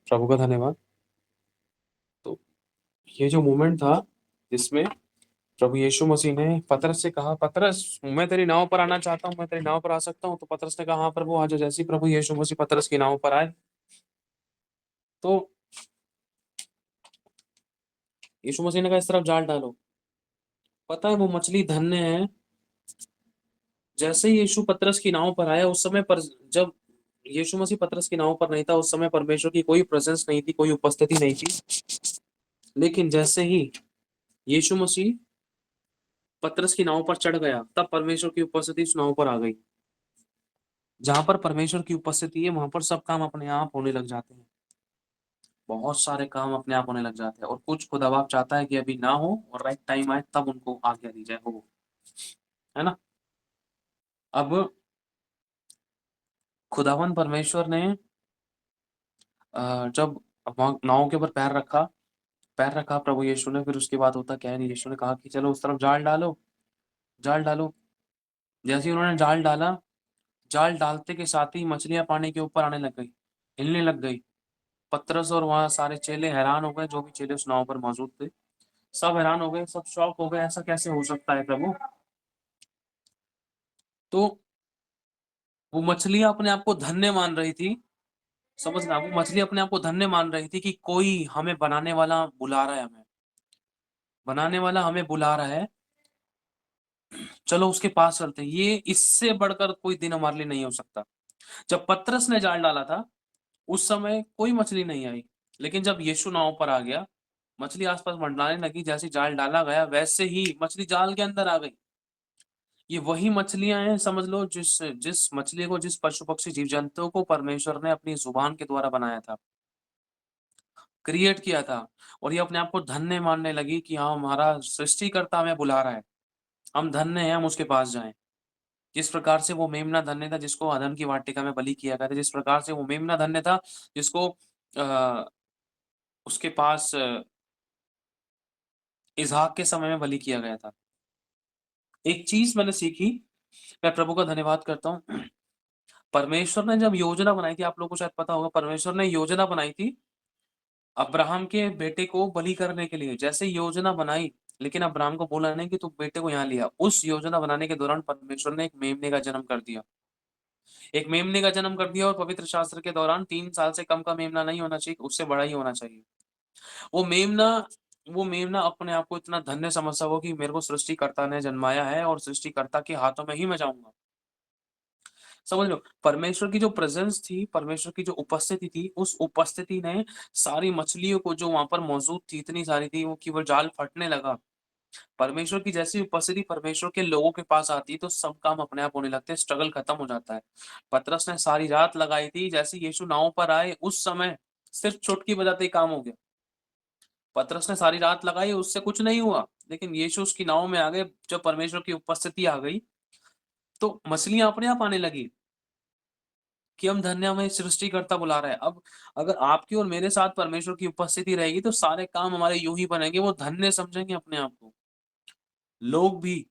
प्रभु का धन्यवाद। तो ये जो मोमेंट था जिसमें प्रभु यीशु मसीह ने पतरस से कहा, पतरस मैं तेरी नाव पर आना चाहता हूँ, मैं तेरी नाव पर आ सकता हूँ? तो पतरस ने कहा, हाँ प्रभु आ जाओ। जैसे ही प्रभु यीशु मसीह पतरस की नाव पर आए, तो यीशु मसीह ने कहा इस तरफ जाल डालो। पता है वो मछली धन्य है। जैसे ही यीशु पतरस की नाव पर आया, उस समय पर जब यीशु मसीह पतरस की नाव पर नहीं था, उस समय परमेश्वर की कोई प्रेजेंस नहीं थी, कोई उपस्थिति नहीं थी। लेकिन जैसे ही यीशु मसीह पतरस की नाव पर चढ़ गया, तब परमेश्वर की उपस्थिति उस नाव पर आ गई। जहां पर परमेश्वर की उपस्थिति है, वहां पर सब काम अपने आप होने लग जाते हैं। बहुत सारे काम अपने आप होने लग जाते हैं, और कुछ खुदा बाप चाहता है कि अभी ना हो और राइट टाइम आए तब उनको आज्ञा दी जाए, हो, है ना। अब खुदावन परमेश्वर ने जब वहां नाव के ऊपर पैर रखा प्रभु यीशु ने, फिर उसके बाद होता क्या है, यीशु ने कहा कि चलो उस तरफ जाल डालो, जाल डालो। जैसे ही उन्होंने जाल डाला, जाल डालते के साथ ही मछलियां पानी के ऊपर आने लग गई, हिलने लग गई। पतरस और वहां सारे चेले हैरान हो गए, जो भी चेले उस नाव पर मौजूद थे, सब हैरान हो गए, सब शॉक हो गए, ऐसा कैसे हो सकता है प्रभु। तो वो मछलियां अपने आप को धन्य मान रही थी। समझना, वो मछली अपने आप को धन्य मान रही थी कि कोई हमें बनाने वाला बुला रहा है, हमें बनाने वाला हमें बुला रहा है, चलो उसके पास चलते हैं। ये इससे बढ़कर कोई दिन हमारे लिए नहीं हो सकता। जब पतरस ने जाल डाला था, उस समय कोई मछली नहीं आई। लेकिन जब यीशु नाव पर आ गया, मछली आसपास मंडराने लगी। जैसे जाल डाला गया, वैसे ही मछली जाल के अंदर आ गई। ये वही मछलियां हैं, समझ लो, जिस जिस मछली को, जिस पशु पक्षी जीव जंतुओं को परमेश्वर ने अपनी जुबान के द्वारा बनाया था, क्रिएट किया था। और ये अपने आप को धन्य मानने लगी कि हाँ, हमारा सृष्टिकर्ता हमें बुला रहा है, हम धन्य हैं, हम उसके पास जाएं। जिस प्रकार से वो मेमना धन्य था जिसको अदन की वाटिका में बलि किया गया था, जिस प्रकार से वो मेमना धन्य था जिसको उसके पास इसहाक के समय में बलि किया गया था। एक चीज मैंने सीखी, मैं प्रभु का धन्यवाद करता हूँ। परमेश्वर ने जब योजना बनाई थी, आप लोगों को शायद पता होगा, परमेश्वर ने योजना बनाई थी अब्राहम के बेटे को बलि करने के लिए। जैसे योजना बनाई, लेकिन अब्राहम को बोला नहीं कि तू बेटे को यहाँ लिया। उस योजना बनाने के दौरान परमेश्वर ने एक मेमने का जन्म कर दिया, एक मेमने का जन्म कर दिया। और पवित्र शास्त्र के दौरान 3 साल से कम का मेमना नहीं होना चाहिए, उससे बड़ा ही होना चाहिए। वो मेमना वो मेमना अपने आप को इतना धन्य समझता हो कि मेरे को सृष्टिकर्ता ने जन्माया है और सृष्टिकर्ता के हाथों में ही मैं जाऊंगा। समझ लो, परमेश्वर की जो प्रेजेंस थी, परमेश्वर की जो उपस्थिति थी, उस उपस्थिति ने सारी मछलियों को जो वहां पर मौजूद थी, इतनी सारी थी, वो केवल जाल फटने लगा। परमेश्वर की जैसी उपस्थिति परमेश्वर के लोगों के पास आती है, तो सब काम अपने आप होने लगते हैं, स्ट्रगल खत्म हो जाता है। पतरस ने सारी रात लगाई थी, जैसे यीशु नाव पर आए उस समय सिर्फ चुटकी बजाते ही काम हो गया। पतरस ने सारी रात लगाई, उससे कुछ नहीं हुआ। लेकिन यीशु उसकी नाव में आ गए, जब परमेश्वर की उपस्थिति आ गई, तो मछलियां अपने आप आने लगी कि हम धन्य, हमें सृष्टिकर्ता बुला रहा है। अब अगर आपकी और मेरे साथ परमेश्वर की उपस्थिति रहेगी, तो सारे काम हमारे यूं ही बनेंगे, वो धन्य समझेंगे अपने आप को। लोग भी,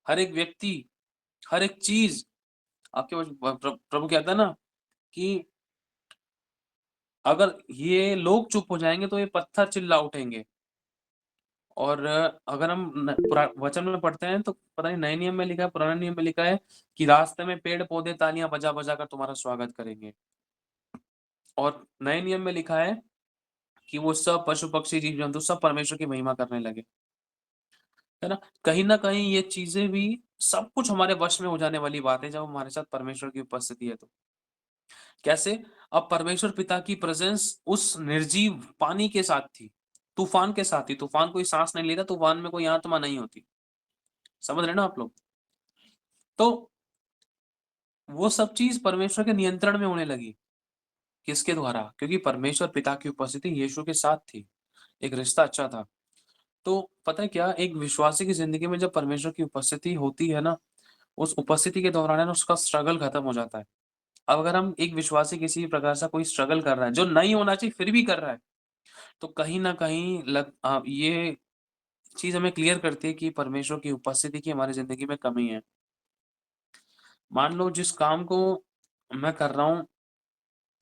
हर एक व्यक्ति, हर एक चीज आपके पास। प्रभु कहता है ना कि अगर ये लोग चुप हो जाएंगे तो ये पत्थर चिल्ला उठेंगे। और अगर हम वचन में पढ़ते हैं, तो पता नहीं नए नियम में लिखा है, पुराने नियम में लिखा है कि रास्ते में पेड़ पौधे तालियां बजा बजा कर तुम्हारा स्वागत करेंगे। और नए नियम में लिखा है कि वो सब पशु पक्षी जीव जंतु सब परमेश्वर की महिमा करने लगे, है ना। कहीं ना कहीं ये चीजें भी, सब कुछ हमारे वश में हो जाने वाली बात है जब हमारे साथ परमेश्वर की उपस्थिति है। तो कैसे? अब परमेश्वर पिता की प्रेजेंस उस निर्जीव पानी के साथ थी, तूफान के साथ थी। तूफान कोई सांस नहीं लेता, तूफान में कोई आत्मा नहीं होती। समझ रहे ना आप लोग? तो वो सब चीज परमेश्वर के नियंत्रण में होने लगी। किसके द्वारा? क्योंकि परमेश्वर पिता की उपस्थिति यीशु के साथ थी, एक रिश्ता अच्छा था। तो पता है क्या, एक विश्वासी की जिंदगी में जब परमेश्वर की उपस्थिति होती है ना, उस उपस्थिति के दौरान है ना, उसका स्ट्रगल खत्म हो जाता है। अब अगर हम, एक विश्वासी किसी प्रकार से कोई स्ट्रगल कर रहा है जो नहीं होना चाहिए फिर भी कर रहा है, तो कहीं ना कहीं ये चीज हमें क्लियर करती है कि परमेश्वर की उपस्थिति की हमारी जिंदगी में कमी है। मान लो जिस काम को मैं कर रहा हूँ,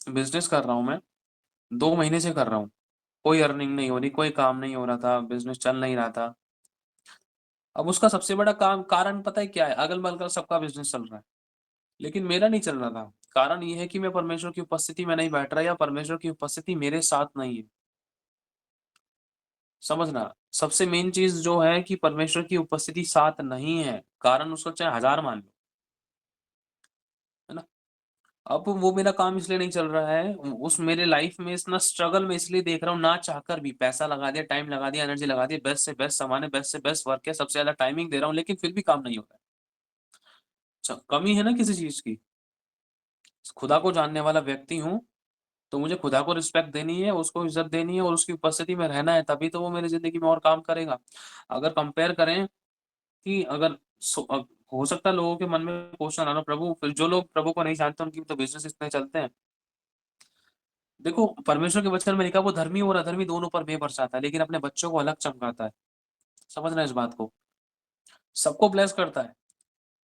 बिजनेस कर रहा हूँ मैं, 2 महीने से कर रहा हूँ। कोई अर्निंग नहीं हो रही, कोई काम नहीं हो रहा था, बिज़नेस चल नहीं रहा था। अब उसका सबसे बड़ा कारण पता है क्या है? अगल-बगल सबका बिज़नेस चल रहा है, लेकिन मेरा नहीं चल रहा था। कारण ये है कि मैं परमेश्वर की उपस्थिति में नहीं बैठ रहा या परमेश्वर की उपस्थिति मेरे साथ नहीं है। समझना, सबसे मेन चीज़ जो है कि परमेश्वर की उपस्थिति साथ नहीं है, कारण उसका चाहे 1000 मान लो, है ना? अब वो मेरा काम इसलिए नहीं चल रहा है, उस मेरे लाइफ़ में इतना स्ट्रगल मैं इसलिए देख रहा हूँ ना चाहकर भी, पैसा लगा दिया, टाइम लगा दिया, एनर्जी लगा दी, बेस्ट से बेस्ट सामान है, बेस्ट से बेस्ट वर्क है, सबसे ज़्यादा टाइमिंग दे रहा हूँ, लेकिन फिर भी काम नहीं हो रहा है। कमी है ना किसी चीज़ की, खुदा को जानने वाला व्यक्ति हूँ, तो मुझे खुदा को रिस्पेक्ट देनी है, उसको इज़्ज़त देनी है और उसकी उपस्थिति में रहना है, तभी तो वो मेरी ज़िंदगी में और काम करेगा। अगर कंपेयर करें कि अगर हो सकता है लोगों के मन में क्वेश्चन आ रहा प्रभु फिर जो लोग प्रभु को नहीं जानते उनकी तो बिज़नेस इतने चलते हैं। देखो परमेश्वर के वचन में लिखा वो धर्मी और अधर्मी दोनों पर मेंह बरसाता है, लेकिन अपने बच्चों को अलग चमकाता है। समझना इस बात को। सबको ब्लेस करता है।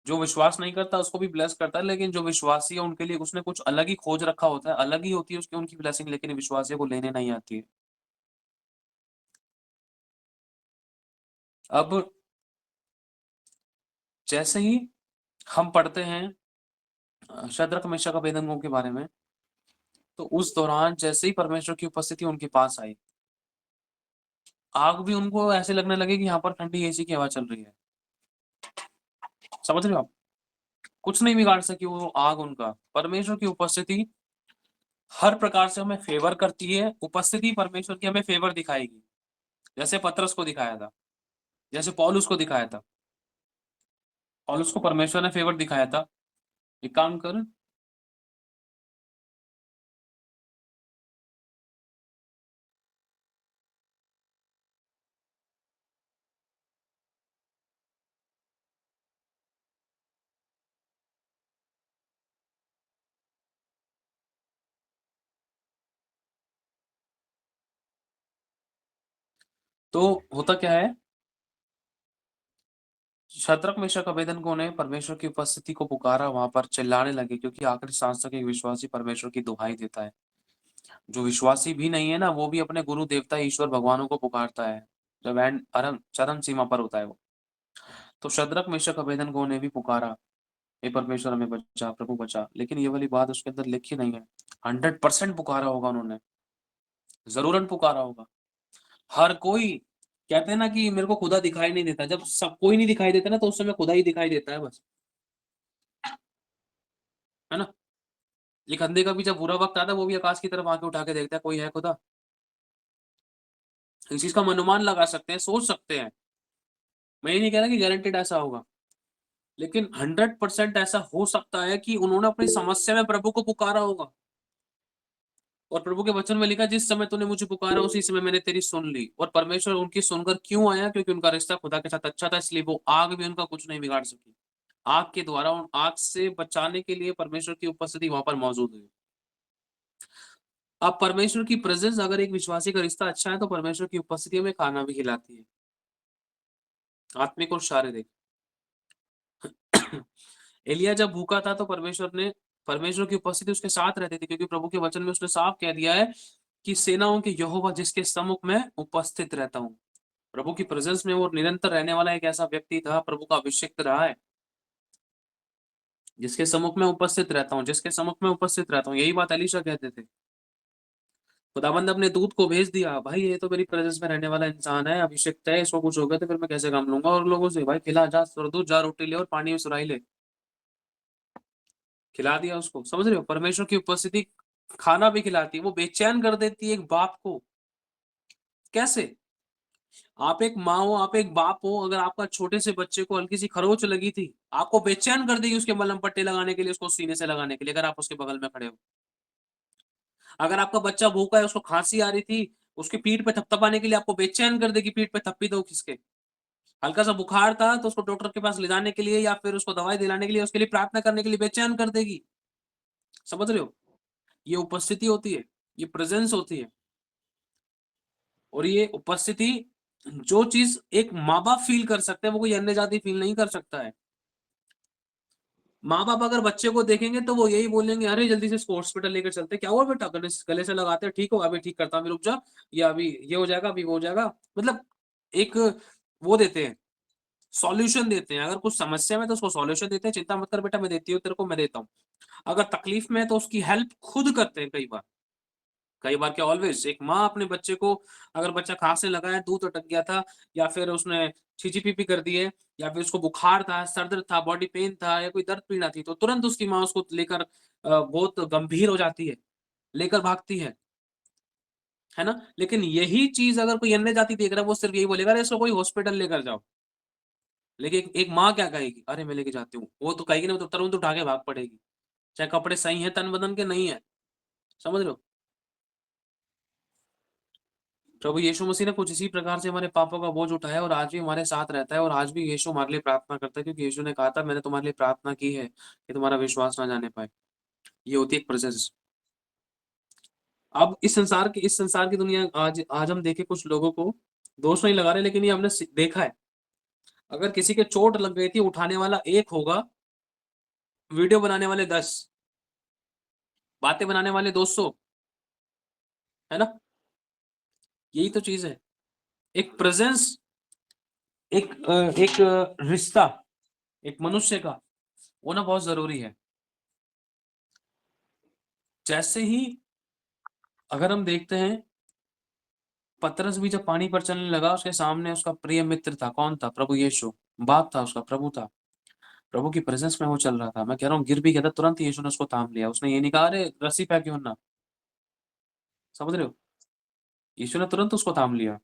जो विश्वास नहीं करता उसको भी ब्लेस करता है, लेकिन जो विश्वासी है उनके लिए उसने कुछ अलग ही खोज रखा होता है, अलग ही होती है उसकी उनकी ब्लेसिंग लेकिन विश्वासियों को लेने नहीं आती है। अब जैसे ही हम पढ़ते हैं शद्रक, मेशक, अबेदनगो के बारे में, तो उस दौरान जैसे ही परमेश्वर की उपस्थिति उनके पास आई, आग भी उनको ऐसे लगने लगे कि यहाँ पर ठंडी एसी की हवा चल रही है। समझ रहे हो आप? कुछ नहीं बिगाड़ सकी वो आग उनका। परमेश्वर की उपस्थिति हर प्रकार से हमें फ़ेवर करती है। उपस्थिति परमेश्वर की हमें फ़ेवर दिखाएगी। जैसे पतरस को दिखाया था, जैसे पौलुस को दिखाया था। पौलुस को परमेश्वर ने फ़ेवर दिखाया था। एक काम कर, तो होता क्या है, शद्रक, मेशक, अबेदनगो ने परमेश्वर की उपस्थिति को पुकारा, वहाँ पर चिल्लाने लगे क्योंकि आखिरी सांस तक एक विश्वासी परमेश्वर की दुहाई देता है। जो विश्वासी भी नहीं है ना, वो भी अपने गुरु, देवता, ईश्वर, भगवानों को पुकारता है, जब एंड चरम सीमा पर होता है वो। तो शद्रक, मेशक, अबेदनगो ने भी पुकारा, हे परमेश्वर हमें बचा, प्रभु बचा। लेकिन ये वाली बात उसके अंदर लिखी नहीं है। 100% पुकारा होगा उन्होंने, ज़रूरन पुकारा होगा। हर कोई कहते हैं ना कि मेरे को खुदा दिखाई नहीं देता, जब सब कोई नहीं दिखाई देता ना तो उस समय खुदा ही दिखाई देता है बस, है ना? एक अंधे का भी जब बुरा वक़्त आता है वो भी आकाश की तरफ आँखें उठा के देखता है, कोई है खुदा? इस चीज़ का हम अनुमान लगा सकते हैं, सोच सकते हैं। मैं ये नहीं कह रहा कि गारंटीड ऐसा होगा, लेकिन 100% ऐसा हो सकता है कि उन्होंने अपनी समस्या में प्रभु को पुकारा होगा। और प्रभु के वचन में लिखा जिस समय तूने मुझे पुकारा उसी समय मैंने तेरी सुन ली। और परमेश्वर उनकी सुनकर क्यों आया? क्योंकि उनका रिश्ता खुदा के साथ अच्छा था, इसलिए वो आग भी उनका कुछ नहीं बिगाड़ सकी। आग के द्वारा उन आग से बचाने के लिए परमेश्वर की उपस्थिति वहां पर मौजूद है। अब परमेश्वर की प्रेजेंस, अगर एक विश्वासी का रिश्ता अच्छा है तो परमेश्वर की उपस्थिति में खाना भी खिलाती है, आत्मिक और शारीरिक। एलिया जब भूखा था तो परमेश्वर की उपस्थिति उसके साथ रहती थी, क्योंकि प्रभु के वचन में उसने साफ कह दिया है कि सेनाओं के यहोवा जिसके सम्मुख में उपस्थित रहता हूँ। प्रभु की प्रेजेंस में वो निरंतर रहने वाला एक ऐसा व्यक्ति था, प्रभु का अभिषिक्त रहा है, जिसके सम्मुख में उपस्थित रहता हूँ, जिसके सम्मुख में उपस्थित रहता हूँ। यही बात एलीशा कहते थे। खुदाबंद ने अपने दूत को भेज दिया, भाई ये तो मेरी प्रेजेंस में रहने वाला इंसान है, अभिषिक्त है, इसको कुछ हो गया तो फिर मैं कैसे काम लूंगा? और लोगों से भाई खिला, जा सुरदूत जा, रोटी ले और पानी में सुराई ले। खिला दिया उसको। समझ रहे हो? परमेश्वर की उपस्थिति खाना भी खिलाती है, वो बेचैन कर देती है एक बाप को। कैसे? आप एक माँ हो, आप एक बाप हो, अगर आपका छोटे से बच्चे को हल्की सी खरोच लगी थी, आपको बेचैन कर देगी उसके मलहम पट्टी लगाने के लिए, उसको सीने से लगाने के लिए, अगर आप उसके बगल में खड़े हो। अगर आपका बच्चा भूखा है, उसको खांसी आ रही थी, उसकी पीठ पे थपथपाने के लिए आपको बेचैन कर देगी, पीठ पे थप्पी दो खिसके। हल्का सा बुखार था तो उसको डॉक्टर के पास ले जाने के लिए या फिर उसको दवाई दिलाने के लिए, उसके लिए प्रार्थना करने के लिए बेचैन कर देगी। समझ रहे हो? ये उपस्थिति होती है, ये प्रेजेंस होती है। और ये उपस्थिति, जो चीज़ एक माँ-बाप फ़ील कर सकते हैं, वो कोई अन्य जाति फ़ील नहीं कर सकता है। माँ बाप अगर बच्चे को देखेंगे तो वो यही बोलेंगे, अरे जल्दी से इसको हॉस्पिटल लेकर चलते, क्या हुआ बेटा, गले से लगाते हैं, ठीक हो, अभी ठीक करता हूँ, अभी रुक जा, या अभी ये हो जाएगा, अभी वो हो जाएगा। मतलब एक वो देते हैं, सॉल्यूशन देते हैं। अगर कुछ समस्या में तो उसको सॉल्यूशन देते हैं, चिंता मत कर बेटा, मैं देती हूँ तेरे को, मैं देता हूँ। अगर तकलीफ में है तो उसकी हेल्प खुद करते हैं कई बार। कई बार क्या, ऑलवेज एक माँ अपने बच्चे को, अगर बच्चा खांसने लगा है, दूध अटक गया था, या फिर उसने छींची-पीपी कर दी है, या फिर उसको बुखार था, सर दर्द था, बॉडी पेन था, या कोई दर्द पीड़ा थी, तो तुरंत उसकी माँ उसको लेकर बहुत गंभीर हो जाती है, लेकर भागती है ना? लेकिन यही चीज़ अगर कोई अन्य जाति देख रहा है, वो सिर्फ यही बोलेगा, अरे इसको कोई हॉस्पिटल लेकर जाओ। लेकिन एक माँ क्या कहेगी? अरे मैं लेके जाती हूँ। वो तो कहेगी ना, वो तो तुरंत उठा के भाग पड़ेगी। चाहे कपड़े सही हैं तन-बदन के, नहीं है। समझ रहे हो? प्रभु यीशु मसीह ने कुछ इसी प्रकार से हमारे पापों का बोझ उठाया और आज भी हमारे साथ रहता है, और आज भी यीशु हमारे लिए प्रार्थना करता है, क्योंकि यीशु ने कहा था, मैंने तुम्हारे लिए प्रार्थना की है कि तुम्हारा विश्वास ना जाने पाए। ये होती है एक प्रेजेंस। अब इस संसार की दुनिया, आज आज हम देखें कुछ लोगों को, दोष नहीं लगा रहे, लेकिन ये हमने देखा है, अगर किसी के चोट लग गई थी, उठाने वाला एक होगा, वीडियो बनाने वाले 10, बातें बनाने वाले 200, है ना? यही तो चीज है। एक प्रेजेंस, एक रिश्ता, एक मनुष्य का होना बहुत जरूरी है। जैसे ही अगर हम देखते हैं, पतरस भी जब पानी पर चलने लगा, उसके सामने उसका प्रिय मित्र था। कौन था? प्रभु यीशु। बाप था उसका, प्रभु था। प्रभु की प्रेजेंस में वो चल रहा था। मैं कह रहा हूँ, गिर भी गया था, तुरंत यीशु ने उसको थाम लिया। उसने ये नहीं कहा, अरे रस्सी फेंक क्यों ना। समझ रहे हो? यीशु ने तुरंत उसको थाम लिया।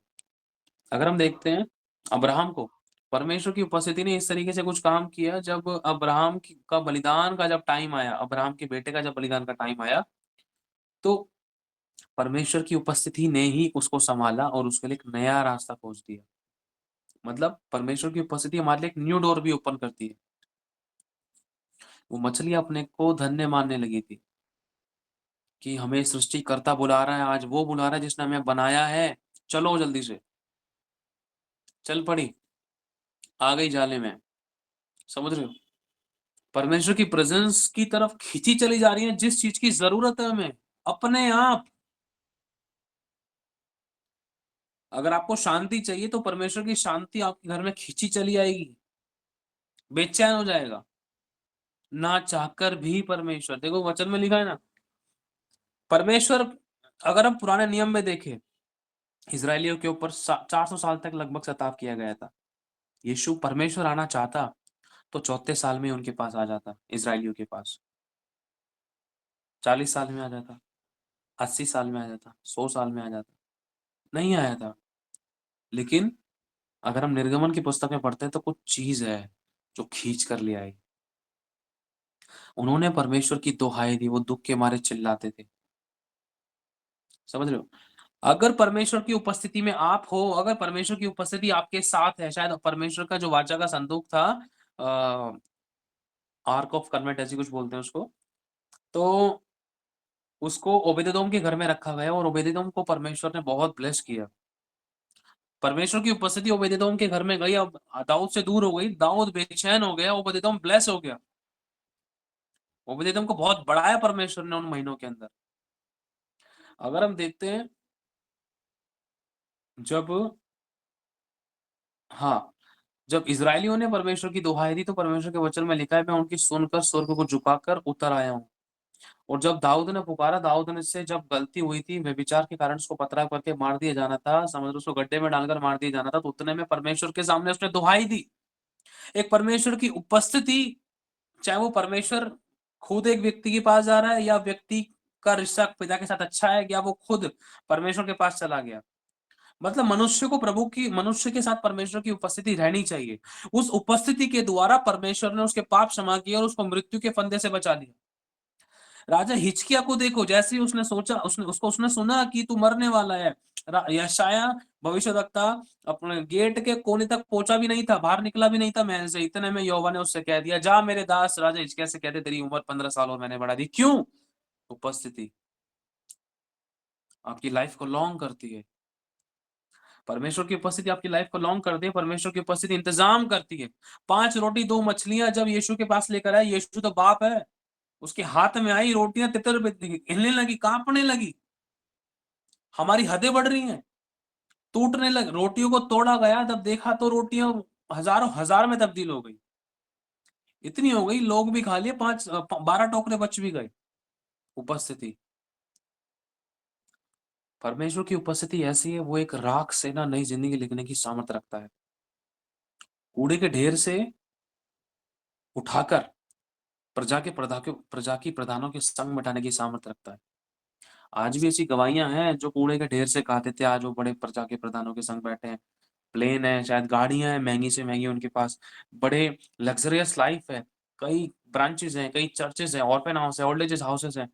अगर हम देखते हैं अब्राहम को, परमेश्वर की उपस्थिति ने इस तरीके से कुछ काम किया, जब का बलिदान का जब टाइम आया, अब्राहम के बेटे का जब बलिदान का टाइम आया, तो परमेश्वर की उपस्थिति ने ही उसको संभाला और उसके लिए एक नया रास्ता खोज दिया। मतलब परमेश्वर की उपस्थिति हमारे लिए एक न्यू डोर भी ओपन करती है। वो मछली अपने को धन्य मानने लगी थी कि हमें सृष्टिकर्ता बुला रहा है, आज वो बुला रहा है जिसने हमें बनाया है, चलो जल्दी से। चल पड़ी, आ गई जाले में। समझ रहे हो? परमेश्वर की प्रेजेंस की तरफ खींची चली जा रही है, जिस चीज की जरूरत है हमें, अपने आप। अगर आपको शांति चाहिए तो परमेश्वर की शांति आपके घर में खींची चली आएगी। बेचैन हो जाएगा, ना चाहकर भी। परमेश्वर, देखो वचन में लिखा है ना, परमेश्वर, अगर हम पुराने नियम में देखें, इजरायलियों के ऊपर 400 साल तक लगभग सताव किया गया था। यीशु, परमेश्वर आना चाहता तो चौथे साल में उनके पास आ जाता, इजरायलियों के पास। 40 साल में आ जाता, 80 साल में आ जाता, 100 साल में आ जाता, नहीं आया था। लेकिन अगर हम निर्गमन की पुस्तक में पढ़ते हैं तो कुछ चीज है जो खींच कर ले आई। उन्होंने परमेश्वर की दुहाई दी, वो दुख के मारे चिल्लाते थे। समझ रहे हो? अगर परमेश्वर की उपस्थिति में आप हो, अगर परमेश्वर की उपस्थिति आपके साथ है, शायद परमेश्वर का जो वाचा का संदूक था, आर्क ऑफ कन्वेंट ऐसी कुछ बोलते हैं उसको, तो उसको ओबेदेदोम के घर में रखा गया और ओबेदेदोम को परमेश्वर ने बहुत ब्लेस किया। परमेश्वर की उपस्थिति ओबेदेदोम के घर में गई, अब दाऊद से दूर हो गई, दाऊद बेचैन हो गया, ओबेदेदोम ब्लेस हो गया। ओबेदेदोम को बहुत बढ़ाया परमेश्वर ने उन महीनों के अंदर। अगर हम देखते हैं, जब हाँ, जब इस्राएलियों ने परमेश्वर की दुहाई दी, तो परमेश्वर के वचन में लिखा है, मैं उनकी सुनकर स्वर्ग को झुकाकर उतर आया हूँ। और जब दाऊद ने पुकारा, दाऊद ने से जब गलती हुई थी, व्यभिचार के कारण उसको पथराव करके मार दिया जाना था, समझ लो उसको गड्ढे में डालकर मार दिया जाना था, तो उतने में परमेश्वर के सामने उसने दुहाई दी। एक परमेश्वर की उपस्थिति, चाहे वो परमेश्वर खुद एक व्यक्ति के पास जा रहा है, या व्यक्ति का रिश्ता पिता के साथ अच्छा है, या वो खुद परमेश्वर के पास चला गया, मतलब मनुष्य के साथ परमेश्वर की उपस्थिति रहनी चाहिए। उस उपस्थिति के द्वारा परमेश्वर ने उसके पाप क्षमा किए और उसको मृत्यु के फंदे से बचा लिया। राजा हिजकिय्याह को देखो, जैसे ही उसने सोचा, उसने सुना कि तू मरने वाला है, यशायाह भविष्यद्वक्ता अपने गेट के कोने तक पहुंचा भी नहीं था, बाहर निकला भी नहीं था महल से, इतने में यहोवा ने उससे कह दिया, जा मेरे दास राजा हिजकिय्याह से कहते, तेरी उम्र 15 साल और मैंने बढ़ा दी। क्यों? उपस्थिति आपकी लाइफ को लॉन्ग करती है। परमेश्वर की उपस्थिति आपकी लाइफ को लॉन्ग करती है, परमेश्वर की उपस्थिति इंतजाम करती है। 5 रोटी 2 मछलियां जब यीशु के पास लेकर आए, यीशु तो बाप है, उसके हाथ में आई रोटियां तितर हिलने लगी, कांपने लगी। हमारी हदें बढ़ रही हैं, टूटने लग, रोटियों को तोड़ा गया, जब देखा तो रोटियां हजारों हजार में तब्दील हो गई। इतनी हो गई, लोग भी खा लिए, 12 टोकरे बच भी गए। उपस्थिति, परमेश्वर की उपस्थिति ऐसी है, वो एक राख से ना नई जिंदगी लिखने की सामर्थ रखता है। कूड़े के ढेर से उठाकर प्रजा की प्रधानों के संग मिटाने की सामर्थ रखता है। आज भी ऐसी गवाहियां हैं जो कूड़े के ढेर से खाते थे, आज वो बड़े प्रजा के प्रधानों के संग बैठे हैं। प्लेन है, शायद गाड़ियां हैं महंगी से महंगी उनके पास, बड़े लग्जरियस लाइफ है, कई ब्रांचेस हैं, कई चर्चेस हैं, ऑर्फन हाउस है, ओल्ड एजेस हाउसेस हैं,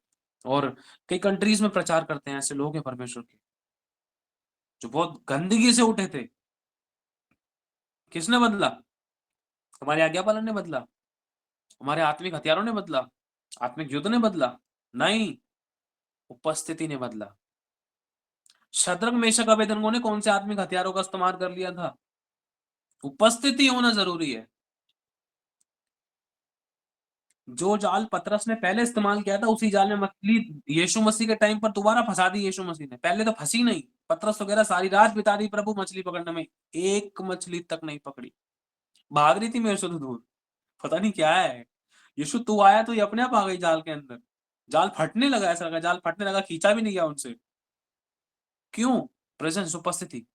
और कई कंट्रीज में प्रचार करते हैं। ऐसे लोग हैं परमेश्वर के, जो बहुत गंदगी से उठे थे। किसने बदला? हमारे आज्ञापालन ने बदला, हमारे आत्मिक हथियारों ने बदला, आत्मिक युद्ध ने बदला? नहीं, उपस्थिति ने बदला। शद्रक मेषक अबेदनगो ने कौन से आत्मिक हथियारों का इस्तेमाल कर लिया था? उपस्थिति होना जरूरी है। जो जाल पतरस ने पहले इस्तेमाल किया था, उसी जाल में मछली यीशु मसीह के टाइम पर दोबारा फंसा दी यीशु मसीह ने। पहले तो फंसी नहीं, पतरस वगैरह सारी रात बिता दी प्रभु मछली पकड़ने में, एक मछली तक नहीं पकड़ी, भाग रही थी मेरे से तो दूर। पता नहीं क्या है, यीशु तू आया तो ये अपने आप आ गई जाल के अंदर। जाल फटने लगा, ऐसा लगा जाल फटने लगा, खींचा भी नहीं गया उनसे। क्यों? प्रेजेंस, उपस्थिति।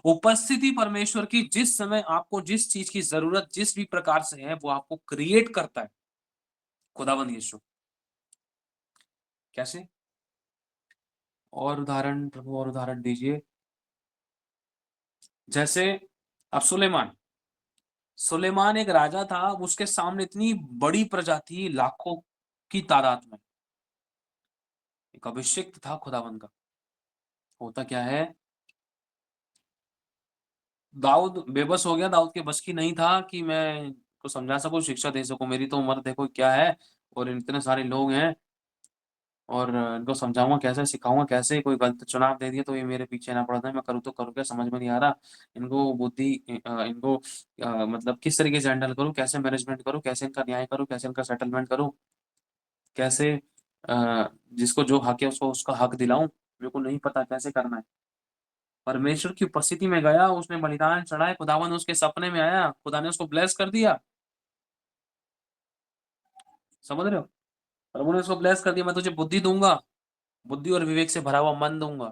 उपस्थिति परमेश्वर की जिस समय आपको जिस चीज की जरूरत जिस भी प्रकार से है, वो आपको क्रिएट करता है। खुदावंद यीशु। कैसे? और उदाहरण प्रभु, और उदाहरण दीजिए। जैसे अब सुलेमान, सुलेमान एक राजा था, उसके सामने इतनी बड़ी प्रजा थी, लाखों की तादाद में। एक अभिषेक था खुदावंद का। होता क्या है, दाऊद बेबस हो गया, दाऊद के बस की नहीं था कि मैं को समझा सकूं, शिक्षा दे सकूं। मेरी तो उम्र देखो क्या है, और इतने सारे लोग हैं, और इनको समझाऊंगा कैसे, सिखाऊंगा कैसे, कोई गलत चुनाव दे दिया तो ये मेरे पीछे ना पड़ जाए, मैं करूँ तो करूँ क्या, समझ में नहीं आ रहा। इनको बुद्धि इनको मतलब किस तरीके से हैंडल करूँ, कैसे मैनेजमेंट करूँ, कैसे इनका न्याय करूँ, कैसे इनका सेटलमेंट करूँ, कैसे जिसको जो हक है उसको उसका हक दिलाऊं, मेरे को नहीं पता कैसे करना है। परमेश्वर की उपस्थिति में गया, उसने बलिदान चढ़ाए, खुदावन उसके सपने में आया, खुदा ने उसको ब्लेस कर दिया। समझ रहे हो? प्रभु ने उसको ब्लेस कर दिया, मैं तुझे बुद्धि दूंगा, बुद्धि और विवेक से भरा हुआ मन दूंगा,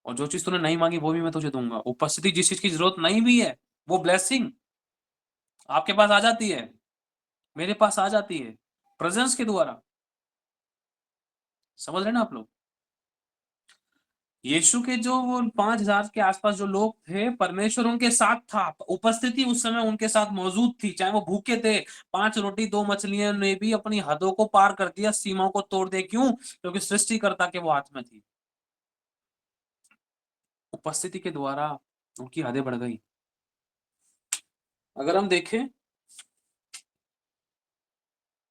और जो चीज तूने नहीं मांगी वो भी मैं तुझे दूंगा। उपस्थिति, जिस चीज की जरूरत नहीं भी है, वो ब्लेसिंग आपके पास आ जाती है, मेरे पास आ जाती है, प्रेजेंस के द्वारा। समझ रहे ना आप लोग? यीशु के जो वो 5,000 के आसपास जो लोग थे, परमेश्वर उनके साथ था, उपस्थिति उस समय उनके साथ मौजूद थी, चाहे वो भूखे थे। 5 रोटी 2 मछलियों ने भी अपनी हदों को पार कर दिया, सीमाओं को तोड़ दिया। क्यों? क्योंकि सृष्टिकर्ता के वो हाथ में थी। उपस्थिति के द्वारा उनकी हदें बढ़ गई। अगर हम देखें,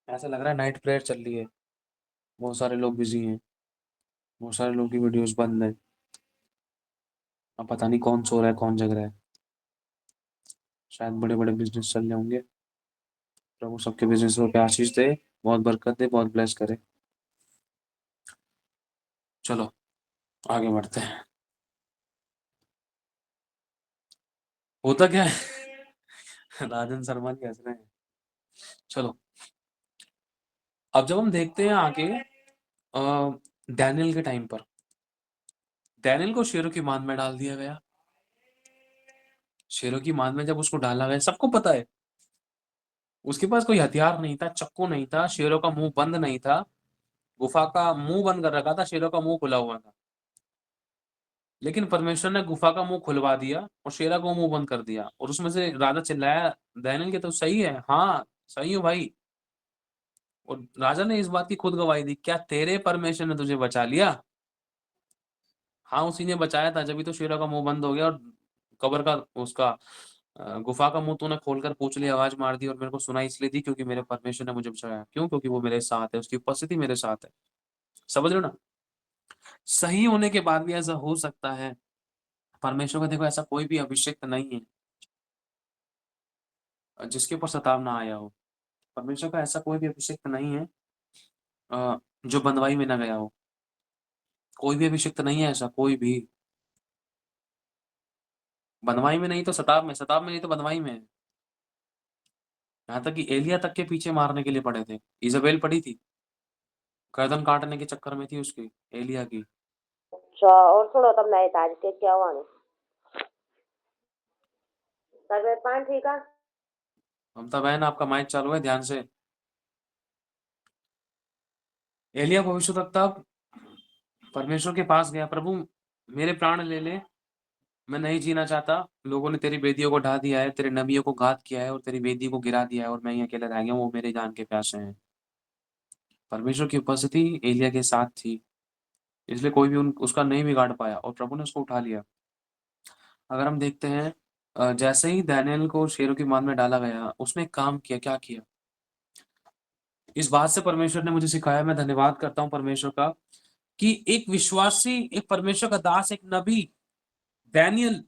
ऐसा लग रहा है नाइट प्रेयर चल रही है, बहुत सारे लोग बिजी हैं, बहुत सारे लोग की वीडियोस बंद है। अब पता नहीं कौन सो रहा है कौन जग रहा है। शायद बड़े बड़े बिजनेस चल रहे होंगे। प्रभु सबके बिजनेस पे आशीष दे, बहुत बरकत दे, बहुत ब्लेस करे। चलो आगे बढ़ते हैं। होता क्या है राजन शर्मा जी हंस रहे हैं। चलो, अब जब हम देखते हैं आगे, डैनियल के टाइम पर, डैनियल को शेरों की मान में डाल दिया गया। शेरों की मान में जब उसको डाला गया, सबको पता है उसके पास कोई हथियार नहीं था, चक्कू नहीं था, शेरों का मुंह बंद नहीं था, गुफा का मुंह बंद कर रखा था, शेरों का मुंह खुला हुआ था। लेकिन परमेश्वर ने गुफा का मुंह खुलवा दिया और शेरा को मुंह बंद कर दिया, और उसमें से राजा चिल्लाया, डैनियल के तो सही है, हाँ सही हो भाई। और राजा ने इस बात की खुद गवाही दी, क्या तेरे परमेश्वर ने तुझे बचा लिया? हाँ, उसी ने बचाया था, जब भी तो शेरा का मुंह बंद हो गया, और कब्र का उसका गुफा का मुंह तूने खोलकर पूछ लिया, आवाज मार दी, और मेरे को सुनाई इसलिए दी क्योंकि मेरे परमेश्वर ने मुझे बचाया। क्यों? क्योंकि वो मेरे साथ है, उसकी उपस्थिति मेरे साथ है। समझ रहे हो ना? सही होने के बाद भी ऐसा हो सकता है, परमेश्वर का देखो ऐसा कोई भी अभिषिक्त नहीं है जिसके ऊपर सताव ना आया हो। परमेश्वर का ऐसा कोई भी अभिषिक्त नहीं है जो बँधुआई में ना गया हो। कोई भी अभिषिक्त नहीं है ऐसा, कोई भी। बँधुआई में नहीं तो सताव में नहीं तो बँधुआई में है। यहाँ तक कि एलिय्याह तक के पीछे मारने के लिए पड़े थे। इज़ाबेल पड़ी थी, गर्दन काटने के चक्कर में थी उसकी, एलिय्याह की। अच्छा, और सुनो तब नहीं था आज के क्या हुआ नहीं तबीयत पानी ठीक है। ममता बहन आपका माइक चालू है, ध्यान से। एलिय्याह भविष्यद्वक्ता परमेश्वर के पास गया, प्रभु मेरे प्राण ले ले, मैं नहीं जीना चाहता। लोगों ने तेरी वेदियों को ढा दिया है, तेरे नबियों को घात किया है और तेरी वेदी को गिरा दिया है और मैं ही अकेला रह गया हूँ, वो मेरे जान के प्यासे हैं। परमेश्वर की उपस्थिति एलिय्याह के साथ थी, इसलिए कोई भी उन उसका नहीं बिगाड़ पाया और प्रभु ने उसको उठा लिया। अगर हम देखते हैं जैसे ही दानिय्येल को शेरों की माँद में डाला गया, उसने एक काम किया, क्या किया? इस बात से परमेश्वर ने मुझे सिखाया, मैं धन्यवाद करता हूँ परमेश्वर का, कि एक विश्वासी, एक परमेश्वर का दास, एक नबी दानिय्येल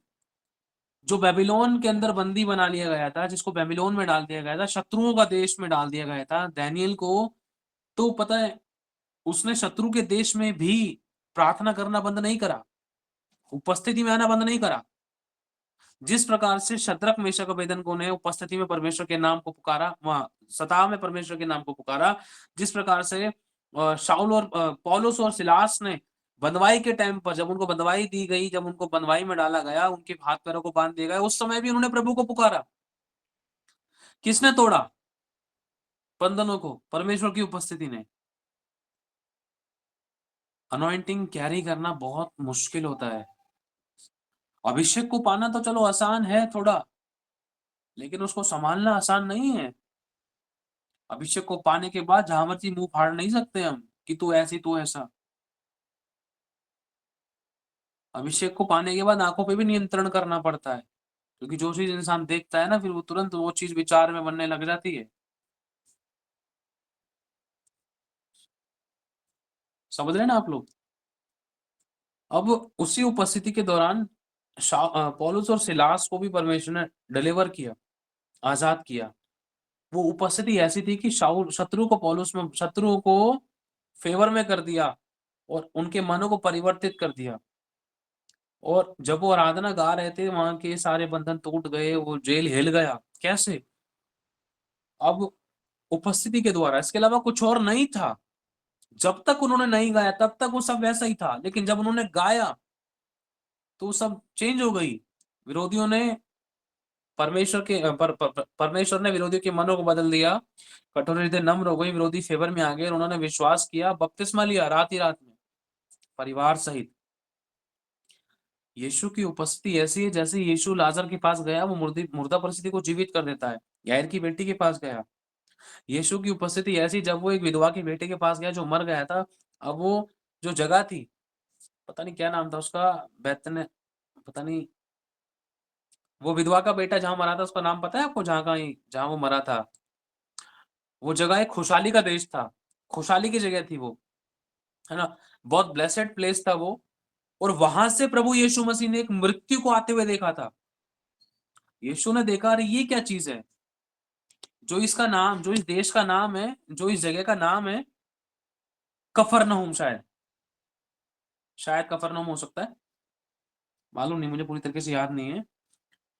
जो बेबीलोन के अंदर बंदी बना लिया गया था, जिसको बेबीलोन में डाल दिया गया था, शत्रुओं का देश में डाल दिया गया था, दानिय्येल को तो पता है, उसने शत्रु के देश में भी प्रार्थना करना बंद नहीं करा, उपस्थिति में आना बंद नहीं करा। जिस प्रकार से शद्रक, मेशक, अबेदनगो ने उपस्थिति में परमेश्वर के नाम को पुकारा, वहाँ सताव में परमेश्वर के नाम को पुकारा, जिस प्रकार से शाऊल और पौलुस और सिलास ने बँधुआई के टाइम पर, जब उनको बँधुआई दी गई, जब उनको बँधुआई में डाला गया, उनके हाथ-पैरों को बाँध दिया गया, उस समय भी उन्होंने प्रभु को पुकारा। किसने तोड़ा बंधनों को? परमेश्वर की उपस्थिति ने। अनॉइंटिंग कैरी करना बहुत मुश्किल होता है। अभिषेक को पाना तो चलो आसान है थोड़ा, लेकिन उसको सँभालना आसान नहीं है। अभिषेक को पाने के बाद जहाँ मर्जी मुँह फाड़ नहीं सकते हम, कि तू ऐसी, तू ऐसा। अभिषेक को पाने के बाद आँखों पे भी नियंत्रण करना पड़ता है, क्योंकि जो चीज़ इंसान देखता है ना, फिर वो तुरंत वो चीज़ विचार में बनने लग जाती है। समझ रहे हैं ना आप लोग? अब उसी उपस्थिति के दौरान पौलुस और सिलास को भी परमेश्वर ने डिलीवर किया, आज़ाद किया। वो उपस्थिति ऐसी थी कि शाऊल शत्रुओं को फ़ेवर में कर दिया और उनके मनों को परिवर्तित कर दिया। और जब वो आराधना गा रहे थे, वहाँ के सारे बंधन टूट गए, वो जेल हिल गया। कैसे? अब उपस्थिति के द्वारा, इसके अलावा कुछ और नहीं था। जब तक उन्होंने नहीं गाया, तब तक वो सब वैसा ही था, लेकिन जब उन्होंने गाया, तो वो सब चेंज हो गई। विरोधियों ने परमेश्वर ने विरोधियों के मनों को बदल दिया। कठोर हृदय नम्र हो गई, विरोधी फ़ेवर में आ गए और उन्होंने विश्वास किया, बपतिस्मा लिया रात ही रात में, परिवार सहित। यीशु की उपस्थिति ऐसी है, जैसे यीशु लाज़र के पास गया, वो मुर्दा परिस्थिति को जीवित कर देता है। याईर की बेटी के पास गया। यीशु की उपस्थिति ऐसी, जब वो एक विधवा के बेटे के पास गया जो मर गया था, अब वो जो जगह थी, पता नहीं क्या नाम था उसका, बैतने पता नहीं, वो विधवा का बेटा जहाँ मरा था, उसका नाम पता है आपको? जहाँ वो मरा था, वो जगह एक खुशहाली का देश था, खुशहाली की जगह थी वो, है ना? बहुत ब्लेसेड प्लेस था वो, और वहां से प्रभु यीशु मसीह ने एक मृत्यु को आते हुए देखा था। यीशु ने देखा, अरे ये क्या चीज है? जो इस देश का नाम है, जो इस जगह का नाम है कफरनहूम, शायद कफरनहूम हो सकता है, मालूम नहीं, मुझे पूरी तरीके से याद नहीं है।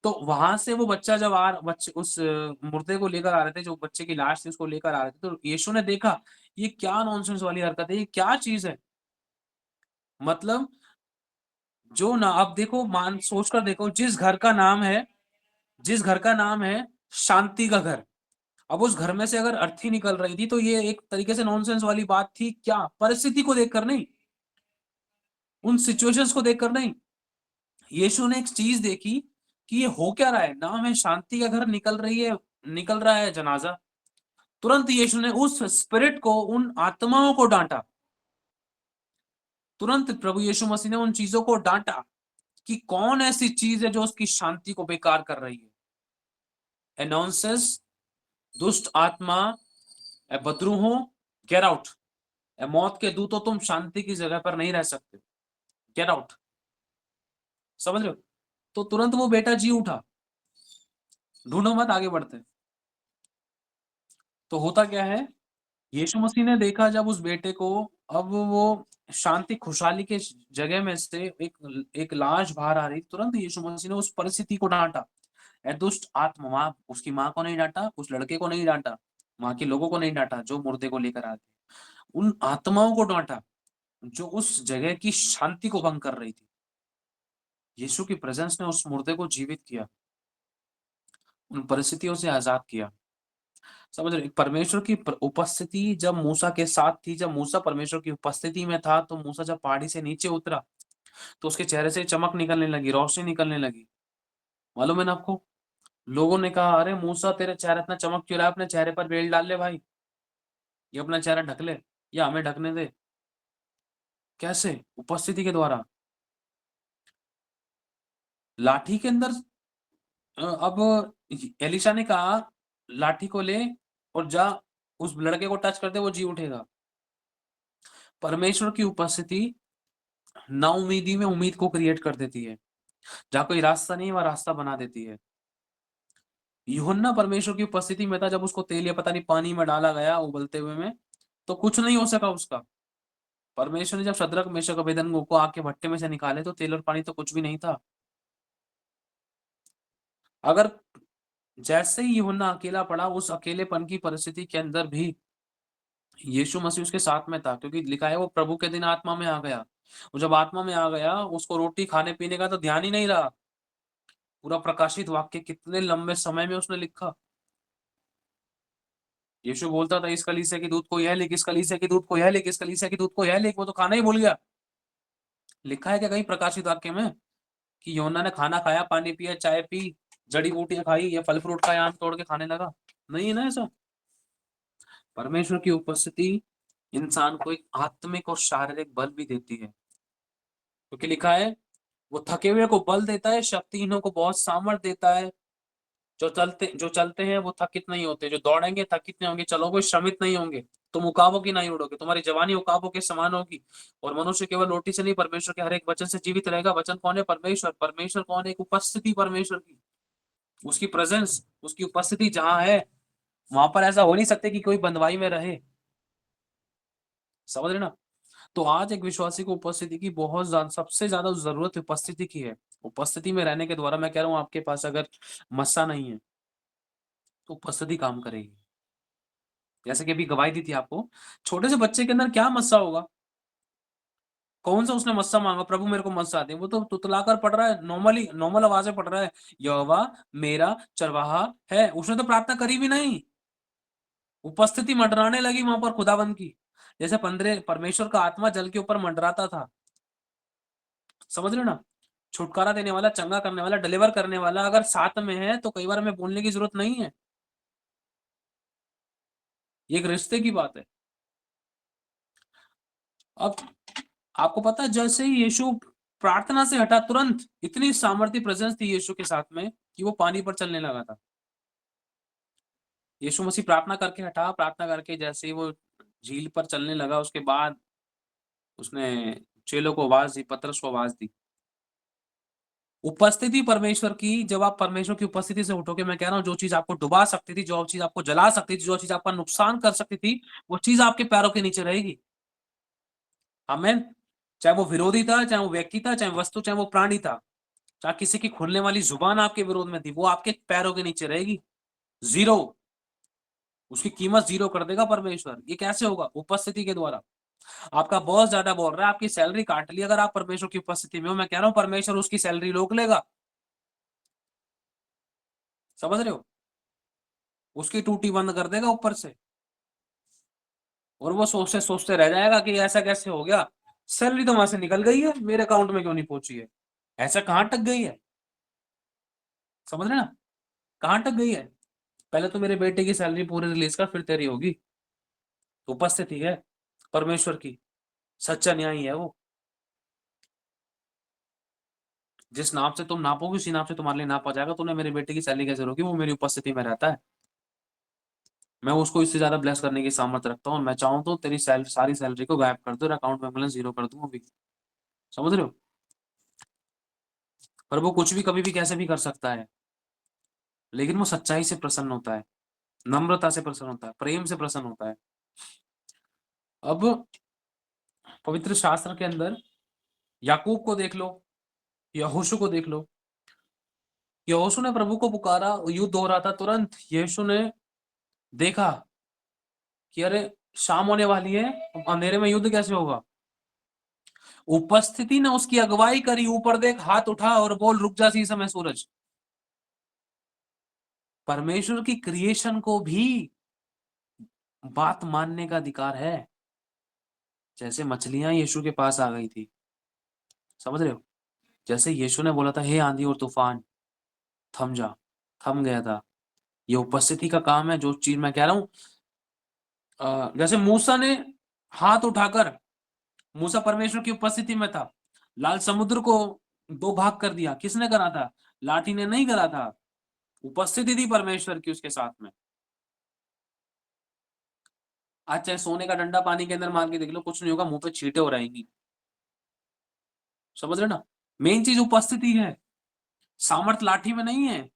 तो वहां से वो बच्चा जब बच्चे उस मुर्दे को लेकर आ रहे थे, जो बच्चे की लाश थी उसको लेकर आ रहे थे, तो यीशु ने देखा, ये क्या नॉनसेंस वाली हरकत है, ये क्या चीज है? मतलब जो ना, अब देखो, मान सोच कर देखो, जिस घर का नाम है शांति का घर, अब उस घर में से अगर अर्थी निकल रही थी, तो ये एक तरीके से नॉनसेंस वाली बात थी क्या? परिस्थिति को देखकर नहीं, उन सिचुएशंस को देखकर नहीं, यीशु ने एक चीज देखी कि ये हो क्या रहा है, नाम है शांति का घर, निकल रहा है जनाजा। तुरंत यीशु ने उस स्पिरिट को, उन आत्माओं को डांटा। तुरंत प्रभु यीशु मसीह ने उन चीजों को डांटा कि कौन ऐसी चीज है जो उसकी शांति को बेकार कर रही है। ए नॉनसेंस, दुष्ट आत्मा, ए बदरूहों, गेट आउट। ए मौत के दूतों, तुम शांति की जगह पर नहीं रह सकते, गेट आउट। समझ रहे हो? तो तुरंत वो बेटा जी उठा, ढूंढो मत, आगे बढ़ते। तो होता क्या है, यीशु मसीह ने देखा जब उस बेटे को, अब वो शांति खुशहाली के जगह में से एक एक लाश बाहर आ रही, तुरंत यीशु मसीह ने उस परिस्थिति को डांटा। ए दुष्ट आत्मा, माँ, उसकी माँ को नहीं डांटा, उस लड़के को नहीं डांटा, वहां के लोगों को नहीं डांटा जो मुर्दे को लेकर आते, उन आत्माओं को डांटा जो उस जगह की शांति को भंग कर रही थी। यीशु की प्रेजेंस ने उस मुर्दे को जीवित किया, उन परिस्थितियों से आजाद किया। समझ रहे, परमेश्वर की उपस्थिति जब मूसा के साथ थी, जब मूसा परमेश्वर की उपस्थिति में था, तो मूसा जब पहाड़ी से नीचे उतरा तो उसके चेहरे से चमक निकलने लगी, रोशनी निकलने लगी। मालूम है ना आपको, लोगों ने कहा, अरे मूसा तेरे चेहरे इतना चमक क्यों रहा है, अपने चेहरे पर बेल डाल ले भाई, ये अपना चेहरा ढक ले या हमें ढकने दे। कैसे? उपस्थिति के द्वारा। लाठी के अंदर अब एलिशा ने कहा, लाठी को ले और जा उस लड़के को टच कर दे, वो जी उठेगा। परमेश्वर की उपस्थिति नाउमीदी में उम्मीद को क्रिएट कर देती है, जहाँ कोई रास्ता नहीं वहाँ रास्ता बना देती है। यूहन्ना परमेश्वर की उपस्थिति में था, जब उसको तेल या पता नहीं पानी में डाला गया उबलते हुए में, तो कुछ नहीं हो सका उसका। परमेश्वर ने जब शद्रक मेशक अबेदनगो को आग के भट्टे में से निकाले, तो तेल और पानी तो कुछ भी नहीं था। अगर जैसे ही यूहन्ना अकेला पड़ा, उस अकेलेपन की परिस्थिति के अंदर भी यीशु मसीह उसके साथ में था, क्योंकि लिखा है वो प्रभु के दिन आत्मा में आ गया। वो जब आत्मा में आ गया, उसको रोटी खाने पीने का तो ध्यान ही नहीं रहा। पूरा प्रकाशित वाक्य कितने लंबे समय में उसने लिखा। यीशु बोलता था, इस कलीसिया की दूध को यह लिख, इस कलीसिया की दूध को यह लिख, इस कलीसिया की दूध को यह लिख, वो तो खाना ही भूल गया। लिखा है क्या कहीं प्रकाशित वाक्य में कि यूहन्ना ने खाना खाया, पानी पिया, चाय पी, जड़ी बूटियां खाई या फल फ्रूट खाया, आम तोड़ के खाने लगा? नहीं है ना ऐसा। परमेश्वर की उपस्थिति इंसान को एक आत्मिक और शारीरिक बल भी देती है, क्योंकि लिखा है वो थके हुए को बल देता है, शक्तिहीनों को बहुत सामर्थ देता है। जो चलते हैं वो थकित नहीं होते, जो दौड़ेंगे थकित नहीं होंगे, चलोगे श्रमित नहीं होंगे, तुम उकाबों की नहीं उड़ोगे, तुम्हारी जवानी उकाबों के समान होगी। और मनुष्य केवल रोटी से नहीं, परमेश्वर के हर एक वचन से जीवित रहेगा। वचन कौन है? परमेश्वर। परमेश्वर कौन है? एक उपस्थिति परमेश्वर की, उसकी प्रेजेंस, उसकी उपस्थिति जहां है, वहां पर ऐसा हो नहीं सकते कि कोई बंधुआई में रहे। समझ रहे ना? तो आज एक विश्वासी को उपस्थिति की बहुत ज्यादा, सबसे ज्यादा जरूरत उपस्थिति की है। उपस्थिति में रहने के द्वारा, मैं कह रहा हूं, आपके पास अगर मस्सा नहीं है तो उपस्थिति काम करेगी। जैसे कि अभी गवाही दी थी आपको, छोटे से बच्चे के अंदर क्या मस्सा होगा? कौन सा उसने मस्सा मांगा, प्रभु मेरे को मस्सा दे? वो तो तुतलाकर पढ़ रहा है, नॉर्मली नॉर्मल आवाज में पढ़ रहा है, यहोवा मेरा चरवाहा है। उसने तो प्रार्थना करी भी नहीं, उपस्थिति मंडराने लगी वहां पर खुदावन की, जैसे परमेश्वर का आत्मा जल के ऊपर मंडराता था। समझ रहे हो ना? छुटकारा देने वाला, चंगा करने वाला, डिलीवर करने वाला अगर साथ में है, तो कई बार हमें बोलने की जरूरत नहीं है। ये एक रिश्ते की बात है। अब आपको पता है, जैसे ही यीशु प्रार्थना से हटा, तुरंत इतनी सामर्थ्य प्रेजेंस थी यीशु के साथ में कि वो पानी पर चलने लगा था। यीशु मसीह प्रार्थना करके हटा, प्रार्थना करके जैसे ही वो झील पर चलने लगा, उसके बाद उसने चेलों को आवाज दी, पतरस को आवाज दी। उपस्थिति परमेश्वर की, जब आप परमेश्वर की उपस्थिति से उठोगे, मैं कह रहा हूं, जो चीज आपको डुबा सकती थी, जो चीज आपको जला सकती थी, जो चीज आपका नुकसान कर सकती थी, वो चीज आपके पैरों के नीचे रहेगी। आमीन। चाहे वो विरोधी था, चाहे वो व्यक्ति था, चाहे वस्तु, चाहे वो प्राणी था, चाहे किसी की खुलने वाली जुबान आपके विरोध में थी, वो आपके पैरों के नीचे रहेगी। जीरो। उसकी कीमत जीरो कर देगा परमेश्वर। ये कैसे होगा? उपस्थिति के द्वारा। आपका बॉस ज्यादा बोल रहा है, आपकी सैलरी काट ली, अगर आप परमेश्वर की उपस्थिति में हो, मैं कह रहा हूं, परमेश्वर उसकी सैलरी रोक लेगा। समझ रहे हो? उसकी टूटी बंद कर देगा ऊपर से, और वो सोचते सोचते रह जाएगा कि ऐसा कैसे हो गया, सैलरी तो वहां से निकल गई है, मेरे अकाउंट में क्यों नहीं पहुंची है? ऐसा कहां तक गई है? समझ रहे ना? कहां तक गई है? पहले तो मेरे बेटे की सैलरी पूरी रिलीज कर, फिर तेरी होगी। उपस्थिति है परमेश्वर की, सच्चा न्याय है वो। जिस नाप से तुम नापोगे, उसी नाप से तुम्हारे लिए नापा जाएगा। तूने मेरे बेटे की सैलरी कैसे रोकी? वो मेरी उपस्थिति में रहता है। मैं उसको इससे ज्यादा ब्लेस करने की सामर्थ्य रखता हूँ, और मैं चाहूँ तो तेरी सारी सैलरी को गायब कर दूं, अकाउंट में बैलेंस जीरो कर दूं अभी। समझ रहे हो? प्रभु कुछ भी कभी भी कैसे भी कर सकता है, लेकिन वो सच्चाई से प्रसन्न होता है, नम्रता से प्रसन्न होता है, प्रेम से प्रसन्न होता है। अब पवित्र शास्त्र के अंदर याकूब को देख लो, यहोशू को देख लो। यहोशू ने प्रभु को पुकारा, युद्ध हो रहा था, तुरंत यीशु ने देखा कि अरे शाम होने वाली है, अंधेरे में युद्ध कैसे होगा। उपस्थिति ने उसकी अगुवाई करी, ऊपर देख, हाथ उठा और बोल, रुक जा सी समय सूरज। परमेश्वर की क्रिएशन को भी बात मानने का अधिकार है। जैसे मछलियां यीशु के पास आ गई थी, समझ रहे हो? जैसे यीशु ने बोला था, हे आंधी और तूफान थम जा, थम गया था। ये उपस्थिति का काम है। जो चीज मैं कह रहा हूं, जैसे मूसा ने हाथ उठाकर, मूसा परमेश्वर की उपस्थिति में था, लाल समुद्र को दो भाग कर दिया। किसने करा था? लाठी ने नहीं करा था, उपस्थिति थी परमेश्वर की उसके साथ में। आज चाहे सोने का डंडा पानी के अंदर मार के देख लो, कुछ नहीं होगा, मुंह पे छींटे हो रहेंगी। समझ रहे ना? मेन चीज उपस्थिति है, सामर्थ लाठी में नहीं है।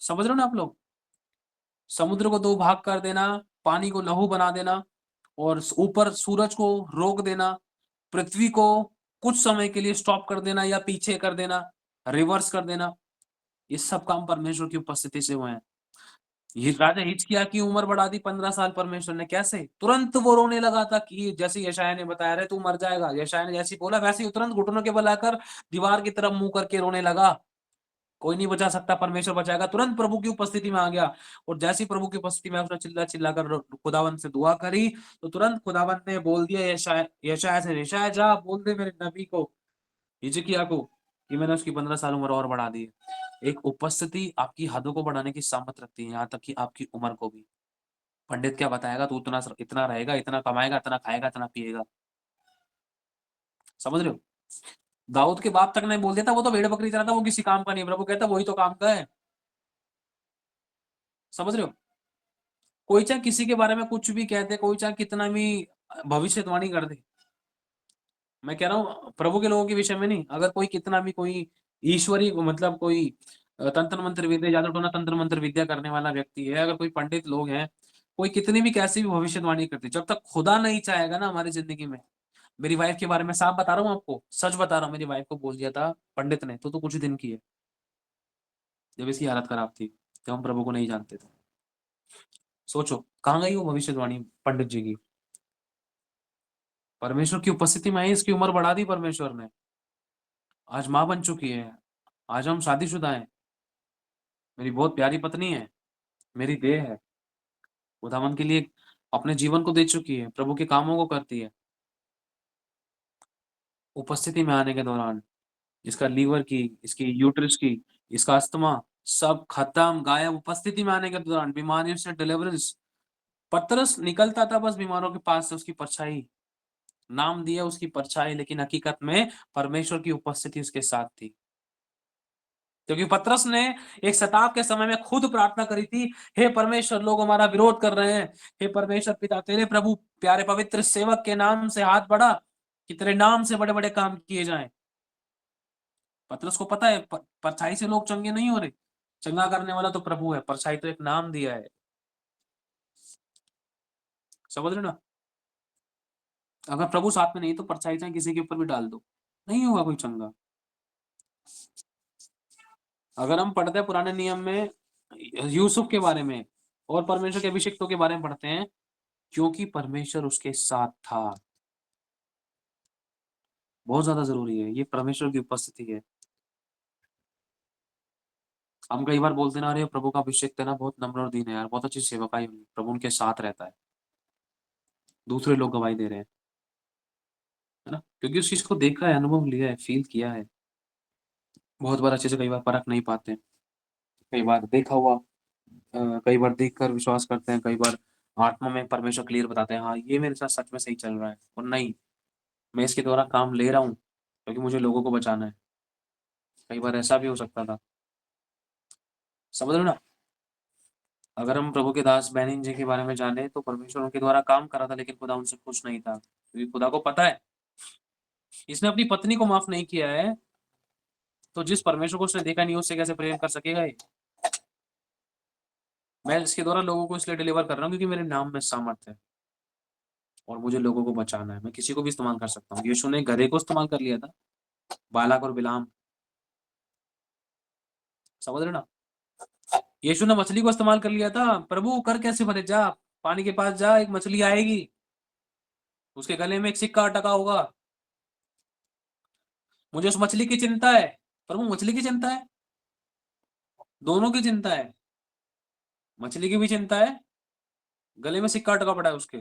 समझ रहे हो ना आप लोग? समुद्र को दो भाग कर देना, पानी को लहू बना देना, और ऊपर सूरज को रोक देना, पृथ्वी को कुछ समय के लिए स्टॉप कर देना या पीछे कर देना, रिवर्स कर देना, ये सब काम परमेश्वर की उपस्थिति से हुए हैं। ये राजा हिजकिय्याह की उम्र बढ़ा दी 15 साल परमेश्वर ने। कैसे? तुरंत वो रोने लगा था कि जैसे यशायाह ने बताया, रे तू मर जाएगा। यशायाह ने जैसे बोला, वैसे ही तुरंत घुटनों के बल आकर दीवार की तरफ मुंह करके रोने लगा। कोई नहीं बचा सकता, परमेश्वर बचाएगा। तुरंत प्रभु की उपस्थिति में आ गया, और जैसी प्रभु की उपस्थिति में उसने चिल्ला चिल्ला कर खुदावंत से दुआ करी, तो तुरंत खुदावंत ने बोल दिया यशायाह से, यशायाह जा बोल दे मेरे नबी को, हिजकिय्याह को, कि मैंने उसकी 15 साल उम्र और बढ़ा दी है। एक उपस्थिति आपकी हदों को बढ़ाने की सामर्थ रखती है, यहाँ तक कि आपकी उम्र को भी। पंडित क्या बताएगा, तू इतना इतना रहेगा, इतना कमाएगा, इतना खाएगा, इतना पिएगा। समझ रहे हो? दाऊद के बाप तक ने बोल दिया था, वो तो भेड़ बकरी चला था, वो किसी काम का नहीं। प्रभु कहता वही तो काम का है। समझ रहे हो? कोई चाहे किसी के बारे में कुछ भी कहते, कोई चाहे कितना भी भविष्यवाणी कर दे, मैं कह रहा हूँ प्रभु के लोगों के विषय में नहीं। अगर कोई कितना भी, कोई ईश्वरी मतलब कोई तंत्र मंत्र विद्या, जादू टोना तंत्र मंत्र विद्या करने वाला व्यक्ति है, अगर कोई पंडित लोग हैं, कोई कितनी भी कैसी भी भविष्यवाणी करते, जब तक खुदा नहीं चाहेगा ना हमारी जिंदगी में। मेरी वाइफ के बारे में साफ बता रहा हूँ आपको, सच बता रहा हूँ, मेरी वाइफ को बोल दिया था पंडित ने, तो कुछ दिन की है, जब इसकी हालत खराब थी, जब हम प्रभु को नहीं जानते थे। सोचो कहाँ गई वो भविष्यवाणी पंडित जी की। परमेश्वर की उपस्थिति में आई, इसकी उम्र बढ़ा दी परमेश्वर ने। आज माँ बन चुकी है, आज हम शादीशुदा हैं, मेरी बहुत प्यारी पत्नी है, मेरी देह है, खुदावन के लिए अपने जीवन को दे चुकी है, प्रभु के कामों को करती है। उपस्थिति में आने के दौरान इसका लीवर की, इसकी यूट्रस की, इसका अस्थमा सब खत्म, गायब। उपस्थिति में आने के दौरान बीमारियों से डिलीवरेंस। पतरस निकलता था बस बीमारों के पास से, उसकी परछाई, नाम दिया उसकी परछाई, लेकिन हकीकत में परमेश्वर की उपस्थिति उसके साथ थी। क्योंकि पतरस ने एक सताव के समय में खुद प्रार्थना करी थी, हे परमेश्वर, लोग हमारा विरोध कर रहे हैं, हे परमेश्वर पिता, तेरे प्रभु प्यारे पवित्र सेवक के नाम से हाथ बढ़ा कि तेरे नाम से बड़े बड़े काम किए जाएं। पतरस को पता है परछाई से लोग चंगे नहीं हो रहे, चंगा करने वाला तो प्रभु है, परछाई तो एक नाम दिया है। समझ रहे ना? अगर प्रभु साथ में नहीं तो परछाई चाहे किसी के ऊपर भी डाल दो, नहीं होगा कोई चंगा। अगर हम पढ़ते हैं पुराने नियम में यूसुफ के बारे में और परमेश्वर के अभिषिक्तों के बारे में पढ़ते हैं, क्योंकि परमेश्वर उसके साथ था। बहुत ज्यादा जरूरी है, ये परमेश्वर की उपस्थिति है। हम कई बार बोलते ना, अरे प्रभु का अभिषेक है ना, बहुत नम्र और दीन है यार, बहुत अच्छी सेवकाई हुई, प्रभु उनके साथ रहता है। दूसरे लोग गवाही दे रहे हैं, है ना? क्योंकि उस चीज को देखा है, अनुभव लिया है, फील किया है। बहुत बार अच्छे से कई बार परख नहीं पाते, कई बार देखा हुआ, कई बार देखकर विश्वास करते हैं, कई बार आत्मा में परमेश्वर क्लियर बताते हैं, हाँ ये मेरे साथ सच में सही चल रहा है, और नहीं, मैं इसके द्वारा काम ले रहा हूँ क्योंकि मुझे लोगों को बचाना है। कई बार ऐसा भी हो सकता था। समझ रहे हो ना? अगर हम प्रभु के दास बेनिन जी के बारे में जाने तो परमेश्वर उनके द्वारा काम कर रहा था, लेकिन खुदा उनसे खुश नहीं था, क्योंकि खुदा को पता है इसने अपनी पत्नी को माफ नहीं किया है, तो जिस परमेश्वर को उसने देखा नहीं उससे कैसे प्रेम कर सकेगा ये। मैं इसके द्वारा लोगों को इसलिए डिलीवर कर रहा हूँ क्योंकि मेरे नाम में सामर्थ्य है और मुझे लोगों को बचाना है। मैं किसी को भी इस्तेमाल कर सकता हूँ। यीशु ने गधे को इस्तेमाल कर लिया था, बालाक और बिलाम, समझ रहे ना। यीशु ने मछली को इस्तेमाल कर लिया था, प्रभु कर कैसे भरे, जा पानी के पास जा, एक मछली आएगी, उसके गले में एक सिक्का अटका होगा, मुझे उस मछली की चिंता है। प्रभु मछली की चिंता है, दोनों की चिंता है, मछली की भी चिंता है, गले में सिक्का अटका पड़ा है उसके,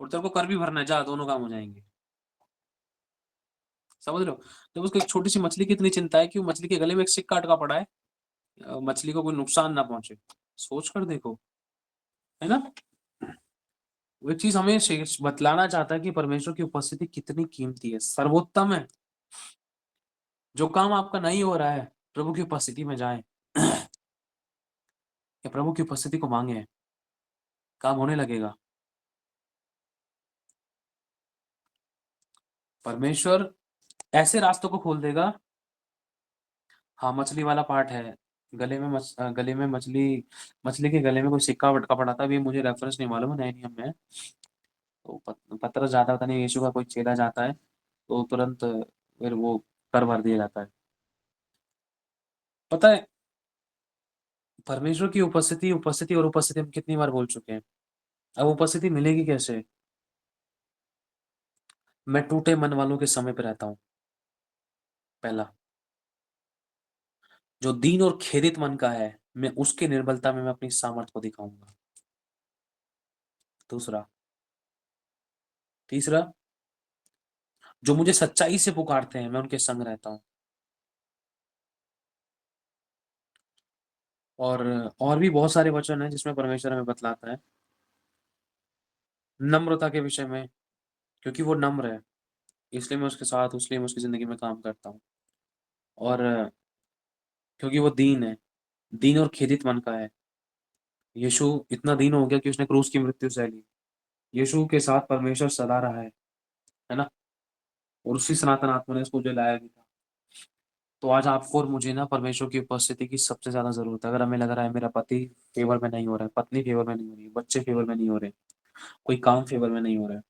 और तेरे को कर भी भरना है, जा दोनों काम हो जाएंगे। समझ लो, जब उसको एक छोटी सी मछली की इतनी चिंता है कि वो मछली के गले में एक सिक्का अटका पड़ा है, मछली को कोई नुकसान ना पहुंचे, सोच कर देखो, है ना। वो एक चीज हमें बतलाना चाहता है कि परमेश्वर की उपस्थिति कितनी कीमती है, सर्वोत्तम है। जो काम आपका नहीं हो रहा है, प्रभु की उपस्थिति में जाए या प्रभु की उपस्थिति को मांगे, काम होने लगेगा। परमेश्वर ऐसे रास्तों को खोल देगा। हाँ, मछली वाला पार्ट है, गले में मछली के गले में कोई सिक्का अटका पड़ा था, अभी मुझे रेफरेंस नहीं मालूम है नए नियम में। तो पतरस जाता होता नहीं, यीशु का कोई चेला जाता है तो तुरंत फिर वो कर भर दिया जाता है। पता है, परमेश्वर की उपस्थिति उपस्थिति और उपस्थिति हम कितनी बार बोल चुके हैं। अब उपस्थिति मिलेगी कैसे? मैं टूटे मन वालों के समय पे रहता हूँ, पहला। जो दीन और खेदित मन का है, मैं उसकी निर्बलता में मैं अपनी सामर्थ को दिखाऊंगा, दूसरा। तीसरा, जो मुझे सच्चाई से पुकारते हैं, मैं उनके संग रहता हूँ। और भी बहुत सारे वचन हैं जिसमें परमेश्वर हमें बतलाता है नम्रता के विषय में, क्योंकि वो नम्र है, इसलिए मैं उसके साथ, इसलिए मैं उसकी जिंदगी में काम करता हूँ। और क्योंकि वो दीन है, दीन और खेदित मन का है। यीशु इतना दीन हो गया कि उसने क्रूस की मृत्यु सह ली। यीशु के साथ परमेश्वर सदा रहा है ना। और उसी सनातन आत्मा ने उसको जलाया भी था। तो आज आपको और मुझे ना परमेश्वर की उपस्थिति की सबसे ज्यादा जरूरत है। अगर हमें लग रहा है मेरा पति फेवर में नहीं हो रहा है, पत्नी फेवर में नहीं हो रही है, बच्चे फेवर में नहीं हो रहे, कोई काम फेवर में नहीं हो रहा है,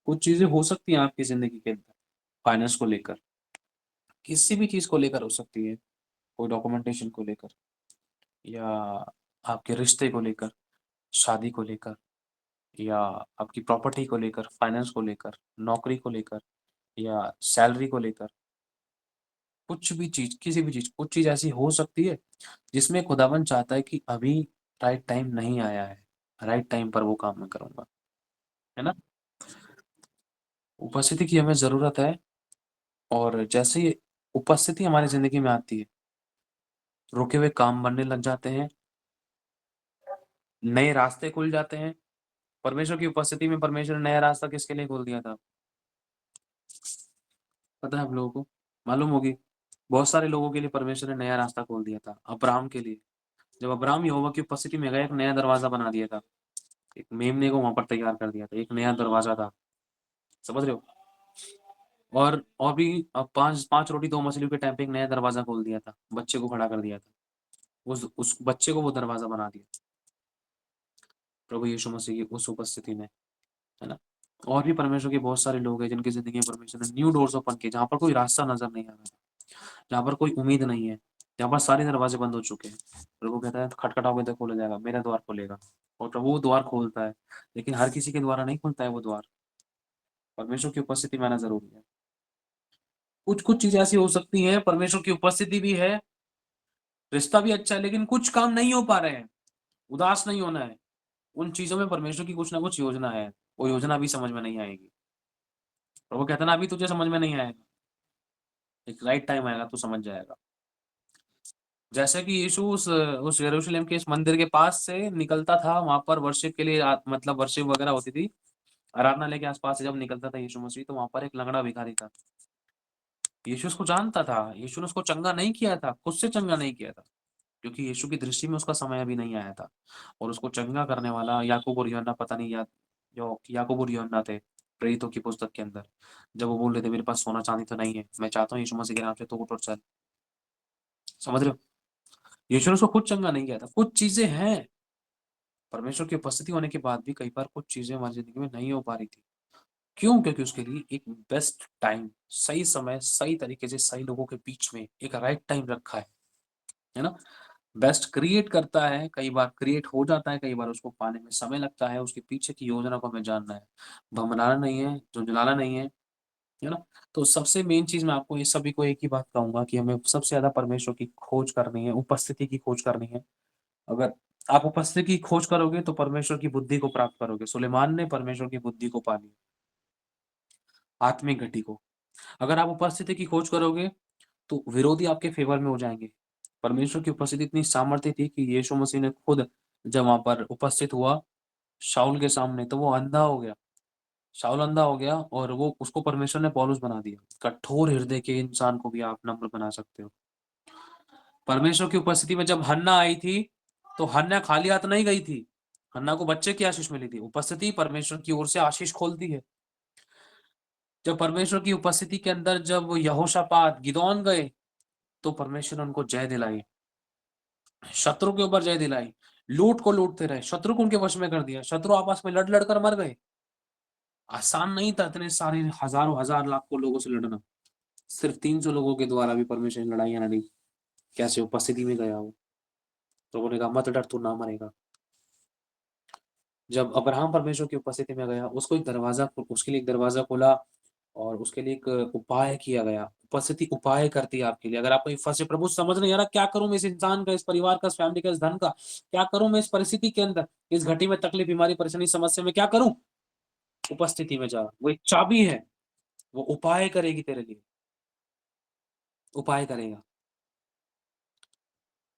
कुछ चीजें हो सकती हैं आपकी जिंदगी के अंदर, फाइनेंस को लेकर, किसी भी चीज को लेकर हो सकती है, कोई डॉक्यूमेंटेशन को लेकर, या आपके रिश्ते को लेकर, शादी को लेकर, या आपकी प्रॉपर्टी को लेकर, फाइनेंस को लेकर, नौकरी को लेकर, या सैलरी को लेकर, कुछ भी चीज, किसी भी चीज, कुछ चीज ऐसी हो सकती है जिसमें खुदावन चाहता है कि अभी राइट टाइम नहीं आया है, राइट टाइम पर वो काम मैं करूंगा, है ना। उपस्थिति की हमें जरूरत है। और जैसे ही उपस्थिति हमारी जिंदगी में आती है, रुके हुए काम बनने लग जाते हैं, नए रास्ते खुल जाते हैं। परमेश्वर की उपस्थिति में परमेश्वर ने नया रास्ता किसके लिए खोल दिया था, पता है आप लोगों को, मालूम होगी। बहुत सारे लोगों के लिए परमेश्वर ने नया रास्ता खोल दिया था। अब्राहम के लिए, जब अब्राहम यहोवा की उपस्थिति में गया, एक नया दरवाजा बना दिया था, एक मेमने को वहां पर तैयार कर दिया था, एक नया दरवाजा था, समझ रहे हो। और भी अब पांच पांच रोटी दो मछलियों के टाइम पे एक नया दरवाजा खोल दिया था, बच्चे को खड़ा कर दिया था, उस बच्चे को वो दरवाजा बना दिया प्रभु यीशु मसीह की उस उपस्थिति में, है ना। और भी परमेश्वर के बहुत सारे लोग हैं जिनकी जिंदगी में परमेश्वर ने न्यू डोर्स ओपन किए, जहाँ पर कोई रास्ता नजर नहीं आ रहा था, जहाँ पर कोई उम्मीद नहीं है, जहाँ पर सारे दरवाजे बंद हो चुके हैं। प्रभु कहता है खटखटाओगे तो खोला जाएगा, मेरा द्वार खोलेगा। और प्रभु वो द्वार खोलता है, लेकिन हर किसी के द्वारा नहीं खुलता है वो द्वार, परमेश्वर की उपस्थिति में आना जरूरी है। कुछ कुछ चीजें ऐसी हो सकती हैं, परमेश्वर की उपस्थिति भी है, रिश्ता भी अच्छा है, लेकिन कुछ काम नहीं हो पा रहे हैं, उदास नहीं होना है। उन चीजों में परमेश्वर की कुछ ना कुछ योजना है, वो योजना भी समझ में नहीं आएगी। प्रभु कहता है ना, अभी तुझे समझ में नहीं आएगा, एक राइट टाइम आएगा तू समझ जाएगा। जैसे कि यीशु उस यरूशलेम के इस मंदिर के पास से निकलता था, वहां पर वर्शिप के लिए मतलब वर्शिप वगैरह होती थी, आराधनालय के आसपास से जब निकलता था यीशु मसीह, तो वहां पर एक लंगड़ा भिखारी था। यीशु उसको जानता था, यीशु ने उसको चंगा नहीं किया था, खुद से चंगा नहीं किया था, क्योंकि यीशु की दृष्टि में उसका समय अभी नहीं आया था और उसको चंगा करने वाला याकूब और यूहन्ना, पता नहीं जो याकूब और यूहन्ना थे प्रेरितों की पुस्तक के अंदर, जब वो बोल रहे थे मेरे पास सोना चांदी तो नहीं है, मैं चाहता हूँ यीशु मसीह के नाम से तू उठ और चल। समझ रहे हो? यीशु ने उसको खुद चंगा नहीं किया था। कुछ चीजें हैं, परमेश्वर की उपस्थिति होने के बाद भी कई बार कुछ चीजें हमारी जिंदगी में नहीं हो पा रही थी। क्यों? क्योंकि उसके लिए एक बेस्ट टाइम, सही समय, सही तरीके से सही लोगों के बीच में एक राइट टाइम रखा है ना? बेस्ट क्रिएट करता है, कई बार क्रिएट हो जाता है, कई बार उसको पाने में समय लगता है, उसके पीछे की योजना को हमें जानना है। भमलाना नहीं है, झुंझलाना नहीं है ना? तो सबसे मेन चीज़ मैं आपको ये सभी को एक ही बात कहूँगा कि हमें सबसे ज़्यादा परमेश्वर की खोज करनी है, उपस्थिति की खोज करनी है। अगर आप उपस्थिति की खोज करोगे तो परमेश्वर की बुद्धि को प्राप्त करोगे। सुलेमान ने परमेश्वर की बुद्धि को पा लिया, आत्मिक घटी को। अगर आप उपस्थिति की खोज करोगे तो विरोधी आपके फेवर में हो जाएँगे। परमेश्वर की उपस्थिति इतनी सामर्थ्य थी कि यीशु मसीह ने खुद जब वहाँ पर उपस्थित हुआ शाऊल के सामने, तो वो अंधा हो गया। शाऊल अंधा हो गया और वो उसको परमेश्वर ने पौलुस बना दिया। कठोर हृदय के इंसान को भी आप नम्र बना सकते हो। परमेश्वर की उपस्थिति में जब हन्ना आई थी, तो हन्ना खाली हाथ नहीं गई थी। हन्ना को बच्चे की आशीष मिली थी। उपस्थिति परमेश्वर की ओर से आशीष खोलती है। जब परमेश्वर की उपस्थिति के अंदर जब यहोशापात, गिदोन गए, तो परमेश्वर ने उनको जय दिलाई। शत्रु के ऊपर जय दिलाई। लूट को लूटते रहे, शत्रु को उनके वश में कर दिया। शत्रु आपस में लड़-लड़ कर मर गए। आसान नहीं था इतने सारे हजारों हजार लाखों लोगों से लड़ना। सिर्फ 300 लोगों के द्वारा भी परमेश्वर ने लड़ाइयाँ लड़ी। कैसे उपस्थिति में गया वो। प्रभु ने कहा मत डर, तू ना मरेगा। जब अब्राहम परमेश्वर की उपस्थिति में गया, उसके लिए एक दरवाजा खोला और उसके लिए एक उपाय किया गया। उपस्थिति उपाय करती है आपके लिए। अगर आपको फंसे, प्रभु समझ नहीं आ रहा क्या करूं मैं इस इंसान का, इस परिवार का, इस फैमिली का, इस धन का, क्या करूं मैं इस परिस्थिति के अंदर, इस घटी में, तकलीफ, बीमारी, परेशानी, समस्या में क्या करूं? उपस्थिति में जा। वो एक चाबी है, वो उपाय करेगी तेरे लिए, उपाय करेगा।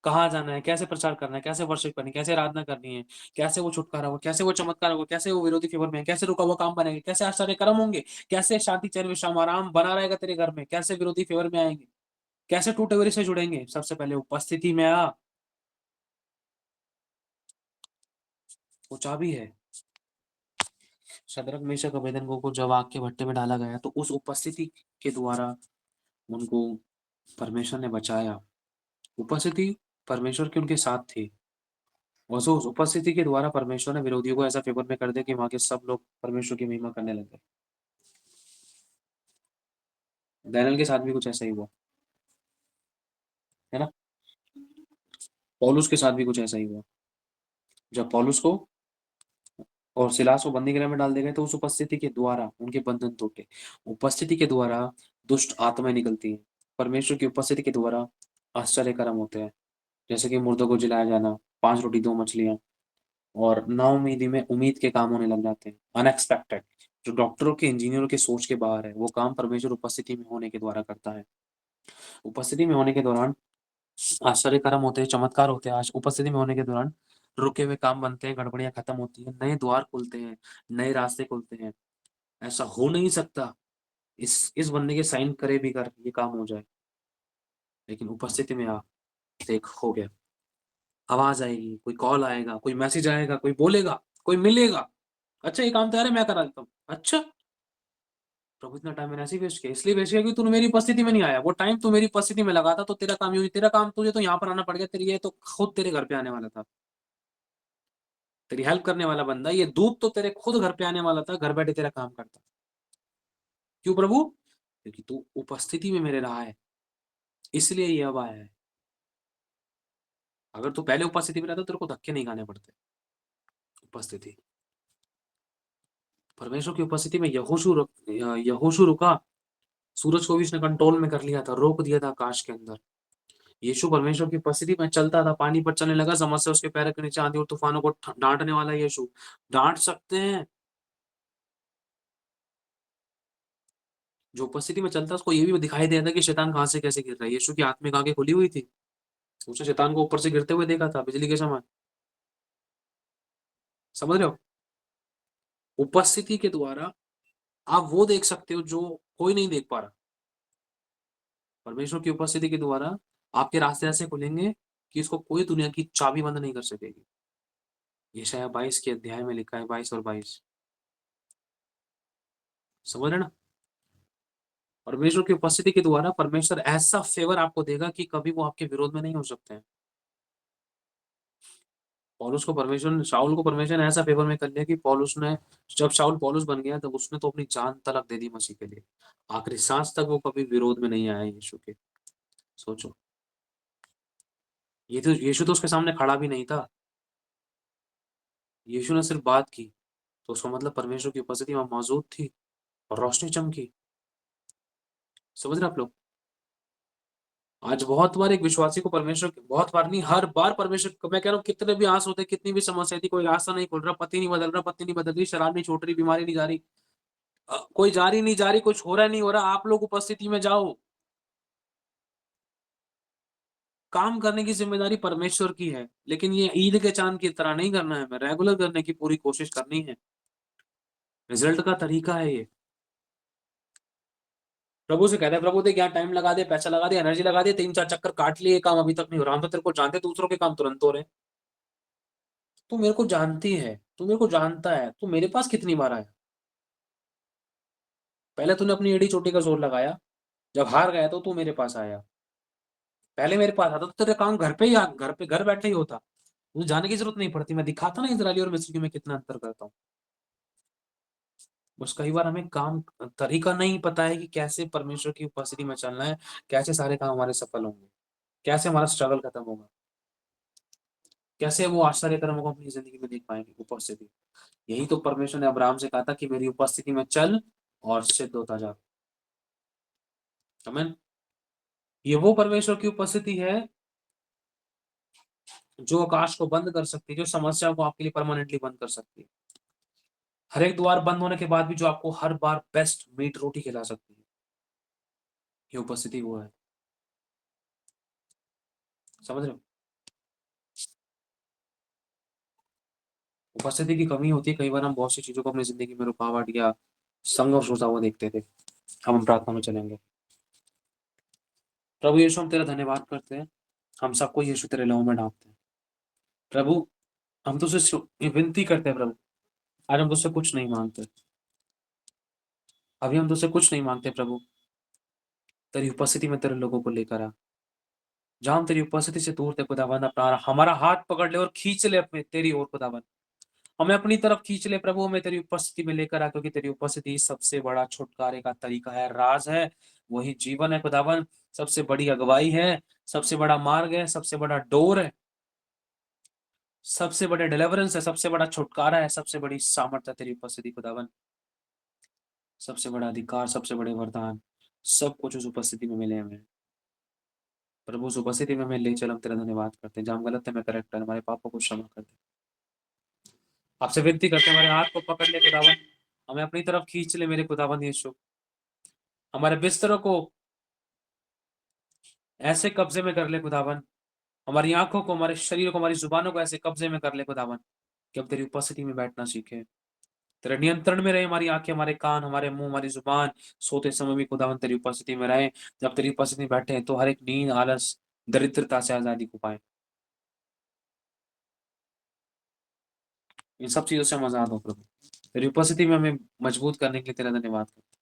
कहाँ जाना है, कैसे प्रचार करना है, कैसे वर्शिप करनी है, कैसे आराधना करनी है, कैसे वो छुटकारा होगा, कैसे वो चमत्कार होगा, कैसे वो विरोधी फेवर में है, कैसे रुका हुआ काम बनेगा, कैसे आश्चर्य कर्म होंगे, कैसे शांति, चैन, विश्राम, आराम बना रहेगा तेरे घर में, कैसे विरोधी फेवर में आएंगे, कैसे टूटे हुए रिश्ते जुड़ेंगे। सबसे पहले उपस्थिति में आ, वो चाबी है। शद्रक, मेशक, अबेदनगो को जब आग के भट्टे में डाला गया तो उस उपस्थिति के द्वारा उनको परमेश्वर ने बचाया। उपस्थिति परमेश्वर की उनके साथ थी। और सो उस उपस्थिति के द्वारा परमेश्वर ने विरोधियों को ऐसा फेवर में कर दिया कि वहां के सब लोग परमेश्वर की महिमा करने लगे। दानियेल के साथ भी कुछ ऐसा ही हुआ, है ना? पौलुस के साथ भी कुछ ऐसा ही हुआ। जब पौलुस को और सिलास को बंदी गृह में डाल दिया गया तो उस उपस्थिति के द्वारा उनके बंधन टूटे। उपस्थिति के द्वारा दुष्ट आत्माएं निकलती हैं। परमेश्वर की उपस्थिति के द्वारा आश्चर्य कर्म होते हैं, जैसे कि मुर्दों को जिलाया जाना, 5 रोटी 2 मछलियां, और नाउमीदी में उम्मीद के काम होने लग जाते हैं। अनएक्सपेक्टेड, जो डॉक्टरों के, इंजीनियरों के सोच के बाहर है, वो काम परमेश्वर उपस्थिति में होने के द्वारा करता है। उपस्थिति में होने के दौरान आश्चर्य कर्म होते हैं, चमत्कार होते हैं। उपस्थिति में होने के दौरान रुके हुए काम बनते हैं, गड़बड़ियां खत्म होती हैं, नए द्वार खुलते हैं, नए रास्ते खुलते हैं। ऐसा हो नहीं सकता इस बंदे के साइन करे भी कर ये काम हो जाए, लेकिन उपस्थिति में आ, देख हो गया। आवाज आएगी, कोई कॉल आएगा, कोई मैसेज आएगा, कोई बोलेगा, कोई मिलेगा। अच्छा ये काम तैयार है, मैं करा देता हूँ। अच्छा, प्रभु इतना टाइम मैंने ऐसे ही वेस्ट किया, इसलिए वेस्ट किया कि तूने मेरी उपस्थिति में नहीं आया। वो टाइम तू मेरी उपस्थिति में लगा था तो तेरा काम यूं, तेरा काम तुझे तो यहाँ पर आना पड़ गया। तेरी ये तो खुद तेरे घर पे आने वाला था, तेरी हेल्प करने वाला बंदा, ये दूत तो तेरे खुद घर पे आने वाला था, घर बैठे तेरा काम करता। क्यों प्रभु? क्योंकि तू उपस्थिति में मेरे रहा है, इसलिए ये अब आया है। अगर तू पहले उपस्थिति में रहता तो तेरे को धक्के नहीं खाने पड़ते। उपस्थिति, परमेश्वर की उपस्थिति में यहोशू रुका। सूरज को भी उसने कंट्रोल में कर लिया था, रोक दिया था आकाश के अंदर। यीशु परमेश्वर की उपस्थिति में चलता था, पानी पर चलने लगा, समस्या उसके पैर के नीचे, आंधी और तूफानों को डांटने वाला यीशु। डांट सकते हैं। जो उपस्थिति में चलता उसको ये भी दिखाई देता कि शैतान कहां से कैसे गिर रहा है। यीशु की आत्मिक आंखें खुली हुई थी, उसने शैतान को ऊपर से गिरते हुए देखा था बिजली के समान। समझ रहे हो? उपस्थिति के द्वारा आप वो देख सकते हो जो कोई नहीं देख पा रहा। परमेश्वर की उपस्थिति के द्वारा आपके रास्ते ऐसे खुलेंगे कि इसको कोई दुनिया की चाबी बंद नहीं कर सकेगी। यशायाह 22 के अध्याय में लिखा है 22 और 22। समझ रहे ना? परमेश्वर की उपस्थिति के द्वारा परमेश्वर ऐसा फेवर आपको देगा कि कभी वो आपके विरोध में नहीं हो सकते हैं। शाऊल को परमेश्वर ने ऐसा फेवर में कर लिया कि पौलुस ने, जब शाऊल पौलुस बन गया तब उसने तो अपनी जान तलक दे दी मसीह के लिए। आखिरी सांस तक वो कभी विरोध में नहीं आया यीशु के। सोचो, यीशु तो उसके सामने खड़ा भी नहीं था। यीशु ने सिर्फ बात की तो उसका मतलब परमेश्वर की उपस्थिति वहां मौजूद थी और रोशनी चमकी। समझ रहे आप लोग? आज बहुत बार एक विश्वासी को परमेश्वर, बहुत बार नहीं, हर बार परमेश्वर, मैं कह रहा हूँ कितने भी आस होते, कितनी भी समस्या थी, कोई रास्ता नहीं खुल रहा, पति नहीं बदल रहा, पत्नी नहीं बदल रही, शराब नहीं छूट रही, बीमारी नहीं जा रही, कोई जा रही नहीं जा रही, कुछ हो रहा नहीं हो रहा, आप लोग उपस्थिति में जाओ। काम करने की जिम्मेदारी परमेश्वर की है, लेकिन ये ईद के चांद की तरह नहीं करना है, मैं रेगुलर करने की पूरी कोशिश करनी है। रिजल्ट का तरीका है ये। प्रभु से कहते हैं, प्रभु देख यहाँ टाइम लगा दे, पैसा लगा दे, एनर्जी लगा दे, 3-4 चक्कर काट लिए, काम अभी तक नहीं हो रहा। हम तो तेरे को जानते, दूसरों के काम तुरंत हो रहे हैं। तू मेरे को जानती है, तू मेरे को जानता है, तू मेरे पास कितनी बार आया। पहले तूने अपनी एड़ी चोटी का जोर लगाया, जब हार गया तो तू मेरे पास आया। पहले मेरे पास आता तो तेरे काम घर पे ही घर पे घर बैठे ही होता, मुझे जाने की जरूरत नहीं पड़ती। मैं दिखाता ना इजराइली और मिस्री में कितना अंतर करता हूँ। बस कई बार हमें काम तरीका नहीं पता है कि कैसे परमेश्वर की उपस्थिति में चलना है, कैसे सारे काम हमारे सफल होंगे, कैसे हमारा स्ट्रगल खत्म होगा, कैसे वो आश्चर्य कर्मों को अपनी जिंदगी में देख पाएंगे उपस्थिति। यही तो परमेश्वर ने अब्राहम से कहा था कि मेरी उपस्थिति में चल और सिद्ध होता जा। आमीन। ये वो परमेश्वर की उपस्थिति है जो आकाश को बंद कर सकती है, जो समस्या को आपके लिए परमानेंटली बंद कर सकती है। हर एक द्वार बंद होने के बाद भी जो आपको हर बार बेस्ट मीट रोटी खिला सकती है, ये उपस्थिति वो है। समझ रहे हो? उपस्थिति की कमी होती है, कई बार हम बहुत सी चीजों को अपनी जिंदगी में रुकावट या संघर्ष होता हुआ देखते थे। हम प्रार्थना में चलेंगे। प्रभु यीशु, हम तेरा धन्यवाद करते हैं, हम सबको यीशु तेरे लहू में ढांपते हैं। प्रभु, हम तुझसे विनती करते हैं प्रभु, आज हम तुझसे कुछ नहीं मांगते, अभी हम तुझसे कुछ नहीं मांगते प्रभु, तेरी उपस्थिति में तेरे लोगों को लेकर आ। जहां हम तेरी उपस्थिति से दूर थे खुदाबंद, अपना हमारा हाथ पकड़ ले और खींच ले अपने तेरी ओर खुदाबंद, हमें अपनी तरफ खींच ले प्रभु, हमें तेरी उपस्थिति में लेकर आ, क्योंकि तेरी उपस्थिति सबसे बड़ा छुटकारे का तरीका है, राज है, वही जीवन है खुदाबंद, सबसे बड़ी अगुवाई है, सबसे बड़ा मार्ग है, सबसे बड़ा डोर है, सबसे बड़े डिलीवरेंस है, सबसे बड़ा छुटकारा है, सबसे बड़ी सामर्थ्य तेरी उपस्थिति खुदाबंद, सबसे बड़ा अधिकार, सबसे बड़े वरदान, सब कुछ उस उपस्थिति में मिले हमें। प्रभु उस उपस्थिति में हमें ले चल, हम तेरा धन्यवाद करते हैं। जहाँ हम गलत है, मैं करेक्ट है, हमारे पापों को क्षमा कर दे। आपसे विनती करते हैं, हमारे हाथ को पकड़ ले खुदावन, हमें अपनी तरफ खींच ले मेरे खुदावन यीशु, हमारे बिस्तरों को ऐसे कब्जे में कर ले खुदावन, हमारी आंखों को, हमारे शरीर को, हमारी जुबानों को ऐसे कब्जे में कर ले खुदावन, कि हम तेरी उपस्थिति में बैठना सीखे। तेरे नियंत्रण में रहे हमारी आंखें, हमारे कान, हमारे मुंह, हमारी जुबान, सोते समय भी खुदावन तेरी उपस्थिति में रहे। जब तेरी उपस्थिति में बैठे हैं तो हर एक नींद, आलस, दरिद्रता से आजादी को पाए। इन सब चीजों से हम आजाद हो प्रभु, तेरी उपस्थिति में हमें मजबूत करने के लिए तेरा धन्यवाद करते हैं।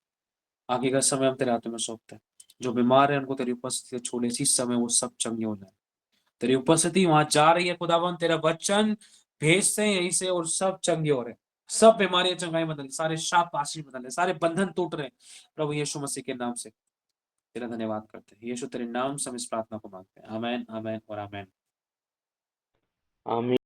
आगे का समय हम तेरे हाथों में सौंपते हैं। जो बीमार है उनको तेरी उपस्थिति से छोड़े, इसी समय वो सब चंगे हो जाए। तेरी उपस्थिति वहां जा रही है खुदावन, तेरा वचन भेजते हैं यहीं से और सब चंगे हो रहे हैं। सब बीमारियां चंगाई बदल, सारे शाप आशीष बदल रहे, सारे बंधन टूट रहे हैं। प्रभु यीशु मसीह के नाम से तेरा धन्यवाद करते हैं। यीशु तेरे नाम से हम इस प्रार्थना को मांगते हैं। आमेन, आमेन और आमेन। आमीन।